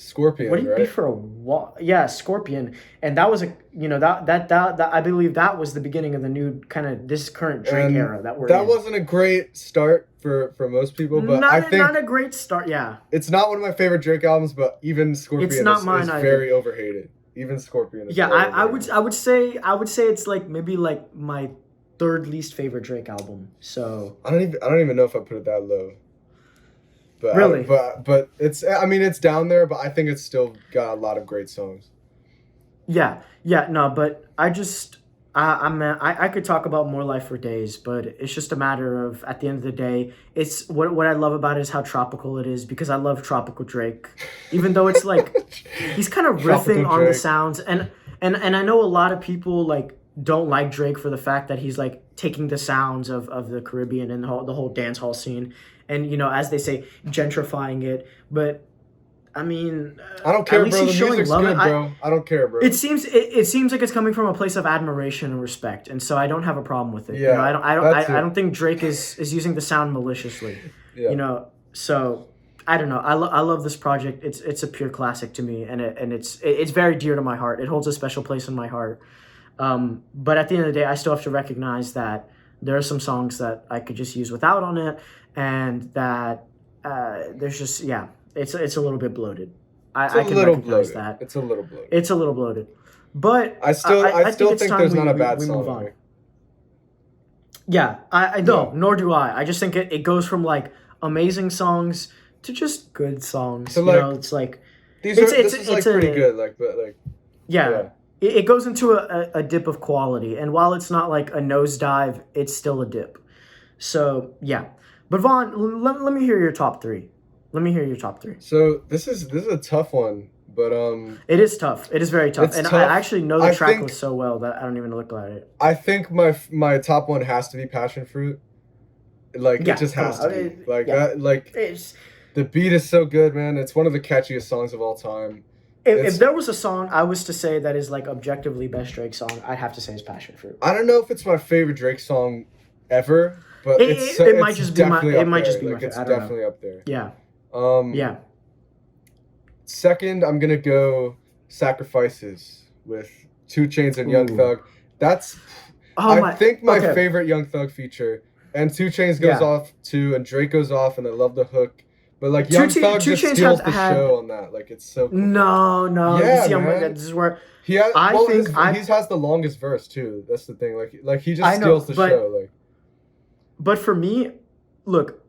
Scorpion, what do you be for a while? Yeah, Scorpion, and that was that I believe that was the beginning of the new kind of this current Drake era that we're in. That wasn't a great start for most people, but I think not a great start. Yeah, it's not one of my favorite Drake albums, but even Scorpion is very overhated. Even Scorpion. Yeah, I would say it's like maybe like my third least favorite Drake album. So I don't even know if I put it that low. But really? But it's it's down there, but I think it's still got a lot of great songs. Yeah, no, but I could talk about More Life for days, but it's just a matter of, at the end of the day, it's what I love about it is how tropical it is, because I love tropical Drake, even though it's like he's kind of riffing on the sounds, and I know a lot of people like don't like Drake for the fact that he's like taking the sounds of the Caribbean and the whole dance hall scene, and as they say, gentrifying it, but I mean, I don't care, bro. The music's good, bro. I don't care, bro. It seems like it's coming from a place of admiration and respect, and so I don't have a problem with it. Yeah, I don't think Drake is using the sound maliciously. Yeah. So I don't know. I love this project. It's a pure classic to me, and it's very dear to my heart. It holds a special place in my heart. But at the end of the day, I still have to recognize that there are some songs that I could just use without on it, and that there's just It's a little bit bloated. I can recognize that. It's a little bloated. It's a little bloated. But I still think there's not a bad song. Move on. Yeah, I no, nor do I. I just think it goes from like amazing songs to just good songs. So like, it's like this is pretty good. Yeah. It goes into a dip of quality, and while it's not like a nosedive, it's still a dip. So yeah. But Vaughn, let me hear your top three. Let me hear your top three. So this is a tough one, but it is tough. It is very tough, and tough. I actually know the track list so well that I don't even look at it. I think my top one has to be Passion Fruit. Like it just has to be that. Like the beat is so good, man. It's one of the catchiest songs of all time. If there was a song I was to say that is like objectively best Drake song, I'd have to say it's Passion Fruit. I don't know if it's my favorite Drake song ever, but it might just be my favorite. It's definitely up there. Yeah. Yeah. Second, I'm gonna go Sacrifices with 2 Chainz and Young Thug. That's I think my favorite Young Thug feature. And 2 Chainz goes off too, and Drake goes off, and I love the hook. But like Young Thug just steals the show on that. Like it's so cool. No. Yeah, this is where he has. He has the longest verse too. That's the thing. Like he just steals the show. Like, but for me, look,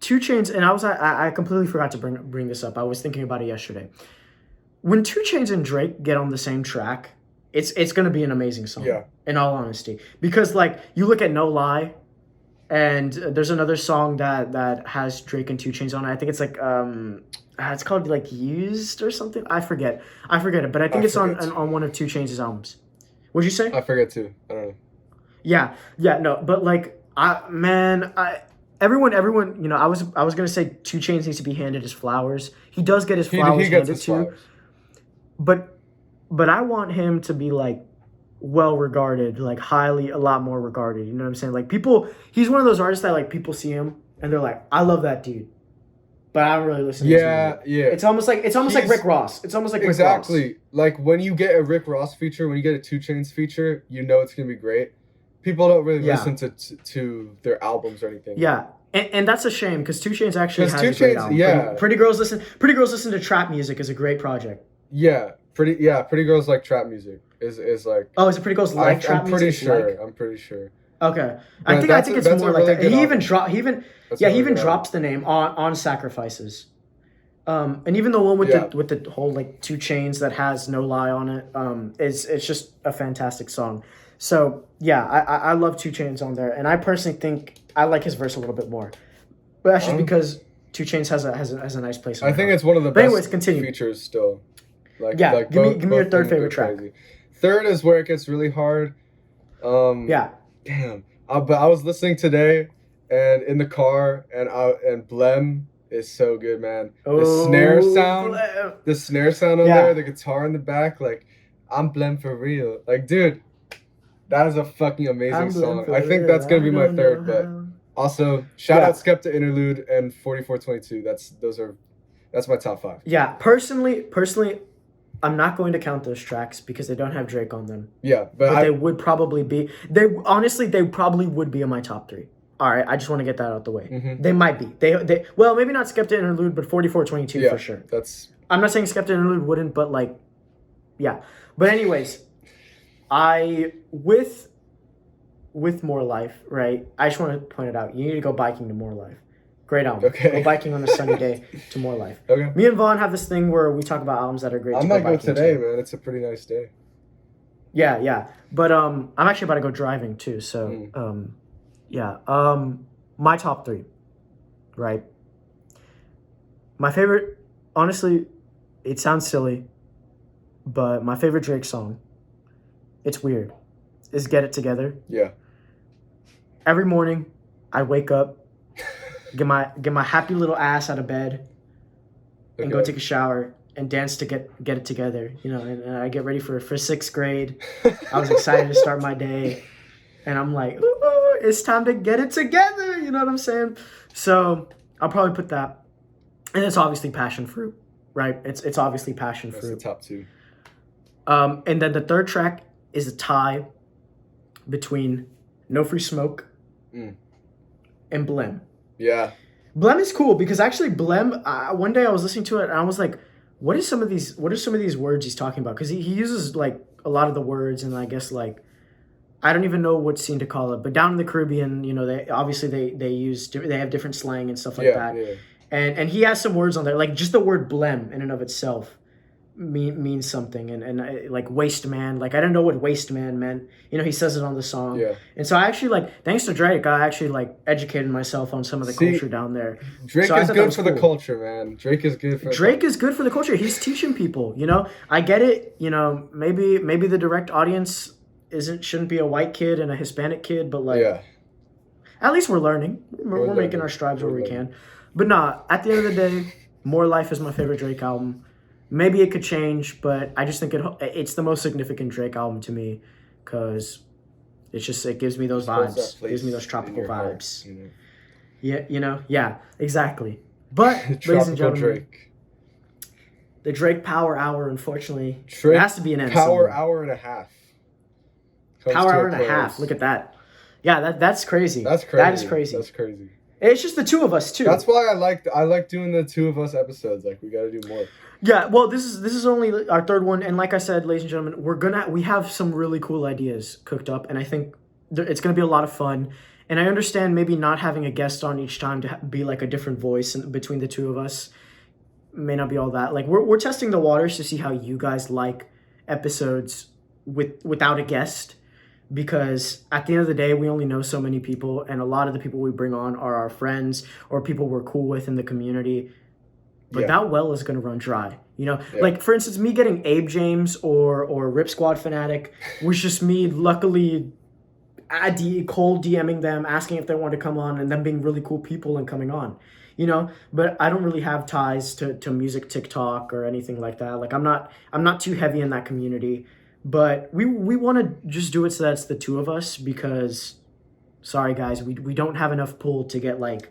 2 Chainz, and I completely forgot to bring this up. I was thinking about it yesterday. When 2 Chainz and Drake get on the same track, it's gonna be an amazing song. Yeah. In all honesty, because like you look at No Lie. And there's another song that has Drake and 2 Chainz on it. I think it's like it's called like Used or something. I forget it, but I think it's on one of 2 Chainz' albums. What'd you say? I forget too. I don't know. Yeah, yeah, no, but like, everyone, you know, I was gonna say 2 Chainz needs to be handed his flowers. He does get his flowers He gets handed his to, flowers. but I want him to be like well regarded, like highly, a lot more regarded. You know what I'm saying? Like people, he's one of those artists that like people see him and they're like, I love that dude, but I don't really listen to his music. Yeah. It's almost like He's- Rick Ross. It's almost like Rick Ross. Exactly. Like when you get a Rick Ross feature, when you get a 2 Chainz feature, you know it's gonna be great. People don't really Yeah. listen to their albums or anything. Yeah. And that's a shame because 2 Chainz actually 'Cause has 2 a great Chainz, album. yeah. Pretty Girls Listen to Trap Music is a great project. Yeah. Pretty girls like trap music. Is like. Oh, is it Pretty Girls like Trap I'm pretty Music? sure. Like? I'm pretty sure. Okay. But I think it's that's more a like really that. good He even album. That's he a really even good drops the name on Sacrifices. And even the one with the whole like 2 Chainz that has No Lie on it, it's just a fantastic song. So yeah, I love 2 Chainz on there, and I personally think I like his verse a little bit more, but that's just because 2 Chainz has a nice place. In I think heart. it's one of the But best anyways, continue. features still. Like Yeah, like give me your both third of them favorite go track. crazy. Third is where it gets really hard. Yeah. Damn. But I was listening today, and in the car, and Blem is so good, man. The snare sound, on there, the guitar in the back, like I'm Blem for real. Like, dude, that is a fucking amazing song. I think that's gonna be my third, but also shout out Skepta Interlude and 4422. That's my top 5. Yeah, personally, I'm not going to count those tracks because they don't have Drake on them. Yeah, but they would probably be. They probably would be in my top 3. All right, I just want to get that out the way. Mm-hmm. They might be. They well, maybe not Skepta Interlude, but 4422 for sure. I'm not saying Skepta Interlude wouldn't, but like, yeah. But anyways, with More Life, right? I just want to point it out. You need to go biking to More Life. Great album. Okay. Go biking on a sunny day to More Life. Okay. Me and Vaughn have this thing where we talk about albums that are great. I might go today, man. It's a pretty nice day. Yeah. But I'm actually about to go driving too. So yeah. My top 3, right? My favorite, honestly, it sounds silly, but my favorite Drake song, it's weird, is Get It Together. Yeah. Every morning, I wake up, get my happy little ass out of bed, and go take a shower and dance to get it together. You know, and I get ready for 6th grade. I was excited to start my day, and I'm like, ooh, it's time to get it together. You know what I'm saying? So I'll probably put that, and it's obviously Passion Fruit, right? It's obviously Passion Fruit. That's the top 2. And then the third track is a tie between No Free Smoke and Blem. Yeah. Blem is cool because actually Blem, one day I was listening to it and I was like, what are some of these words he's talking about? Because he uses like a lot of the words, and I guess like, I don't even know what scene to call it, but down in the Caribbean, you know, they have different slang and stuff like that. Yeah. And he has some words on there, like just the word Blem in and of itself means something, and like waste man, like I didn't know what waste man meant. You know, he says it on the song. Yeah. And so I actually like, thanks to Drake, I actually like educated myself on some of the culture down there. Drake so is good for the culture, man. Drake is good for the culture. He's teaching people, you know. I get it, you know, maybe the direct audience shouldn't be a white kid and a Hispanic kid, but like at least we're learning. We're making our strides where we can. But nah, at the end of the day, More Life is my favorite Drake album. Maybe it could change, but I just think it's the most significant Drake album to me because it gives me those vibes. It gives me those tropical vibes. Heart, you know? Yeah, exactly. But, ladies and gentlemen, Drake. The Drake Power Hour, unfortunately, Drake it has to be an end. Power Hour and a half. Power Hour and a half. Look at that. Yeah, that's crazy. That is crazy. It's just the two of us too. That's why I like doing the two of us episodes. Like we got to do more. Yeah, well, this is only our third one, and like I said, ladies and gentlemen, we have some really cool ideas cooked up, and I think it's gonna be a lot of fun. And I understand maybe not having a guest on each time to be like a different voice between the two of us may not be all that. Like we're testing the waters to see how you guys like episodes without a guest. Because at the end of the day, we only know so many people, and a lot of the people we bring on are our friends or people we're cool with in the community. But that well is going to run dry. You know, Yeah. like for instance, me getting Abe James or Rip Squad Fanatic was just me luckily cold DMing them, asking if they wanted to come on, and them being really cool people and coming on. You know, but I don't really have ties to music TikTok or anything like that. Like I'm not too heavy in that community, but we want to just do it so that's the two of us because, sorry guys, we don't have enough pull to get like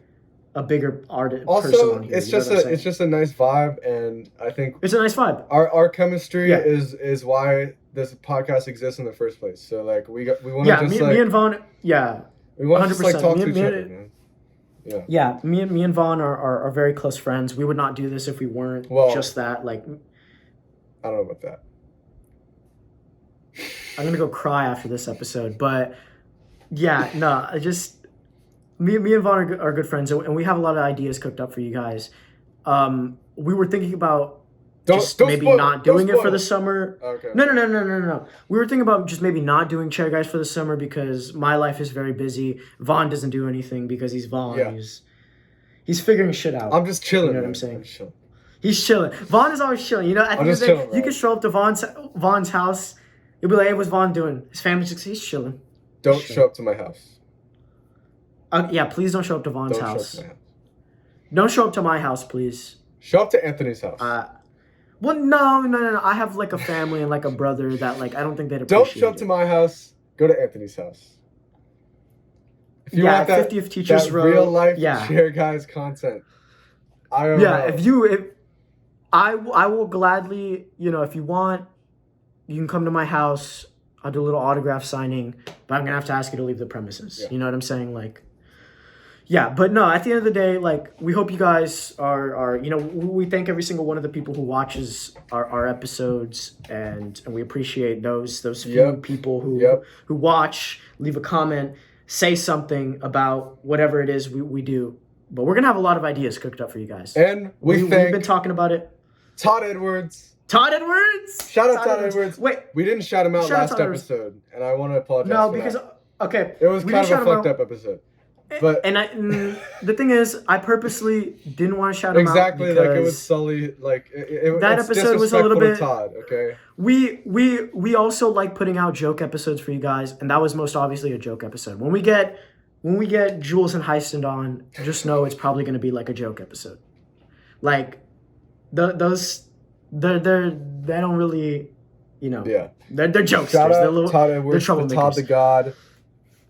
a bigger person Also, on here. it's you know just what I'm saying? it's just a nice vibe, and I think It's a nice vibe. our chemistry Yeah. is why this podcast exists in the first place. So like we want to Yeah, just me and Vaughn. Yeah, we want to just like 100%. talk Me to and- each me other, and- man. Yeah, me and Vaughn are very close friends. We would not do this if we weren't just that. Like, I don't know about that. I'm gonna go cry after this episode, but yeah, no, I just me and Vaughn are good friends, and we have a lot of ideas cooked up for you guys. We were thinking about just maybe spoil not it. Don't doing it spoil for the summer. Okay. No. We were thinking about just maybe not doing Chair Guys for the summer because my life is very busy. Vaughn doesn't do anything because he's Vaughn. Yeah. He's figuring shit out. I'm just chilling. You know what man. I'm saying? I'm just chilling. He's chilling. Vaughn is always chilling. You know, at the end of the day, you can show up to Vaughn's house. You'll be like, hey, what's Vaughn doing? His family's just, he's chilling. Don't show up to my house. Yeah, please don't show up to Vaughn's Don't house. show up to my house. Don't show up to my house, please. Show up to Anthony's house. Well, no. I have like a family and like a brother that like I don't think they'd appreciate Don't show up to my house. Go to Anthony's house. If you want that, 50th Teachers that Row, real life yeah. Chair Guys content, I don't Yeah, know. if I will gladly, you know, if you want, you can come to my house. I'll do a little autograph signing, but I'm gonna have to ask you to leave the premises. Yeah. You know what I'm saying? Like, yeah, but no. At the end of the day, like, we hope you guys are you know, we thank every single one of the people who watches our episodes, and we appreciate those few people who watch, leave a comment, say something about whatever it is we do. But we're gonna have a lot of ideas cooked up for you guys. And we've been talking about it. Todd Edwards. Todd Edwards! Shout out Todd Edwards. Wait. We didn't shout him out Shout out last Todd Edwards. episode, and I want to apologize No, for because, that. okay. It was we kind didn't of a shout him fucked out. up episode. But the thing is, I purposely didn't want to shout him out. Exactly, like it was sully, like that it's episode was a little disrespectful bit. to Todd, okay? We also like putting out joke episodes for you guys, and that was most obviously a joke episode. When we get Jules and Heiston on, just know it's probably going to be like a joke episode. Like those, they don't really, you know. Yeah. They're jokesters. Shout They're out Todd Edwards, they're Todd troublemakers. the God,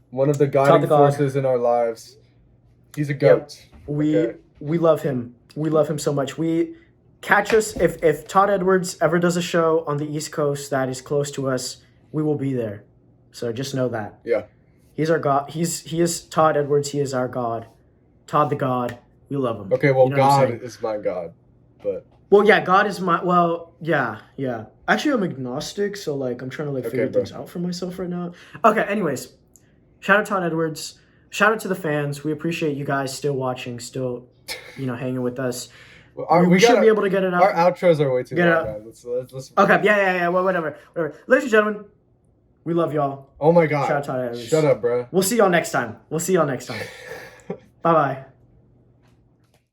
one of the guiding forces in our lives. He's a goat. Yep. We love him. We love him so much. We catch us if Todd Edwards ever does a show on the East Coast that is close to us, we will be there. So just know that. Yeah. He's our God. He is Todd Edwards. He is our God. Todd the God. We love him. Okay, well, You know what I'm God saying? is my God, but Well, yeah, God is my. Well, yeah. Actually, I'm agnostic, so like I'm trying to like figure things out for myself right now. Okay. Anyways, shout out Todd Edwards. Shout out to the fans. We appreciate you guys still watching, still, you know, hanging with us. We should be able to get it out. Our outros are way too Get it long, out. man. Let's. Okay. Yeah. Well, whatever. Ladies and gentlemen, we love y'all. Oh my God. Shout out Todd Edwards. Shut up, bro. We'll see y'all next time. Bye bye.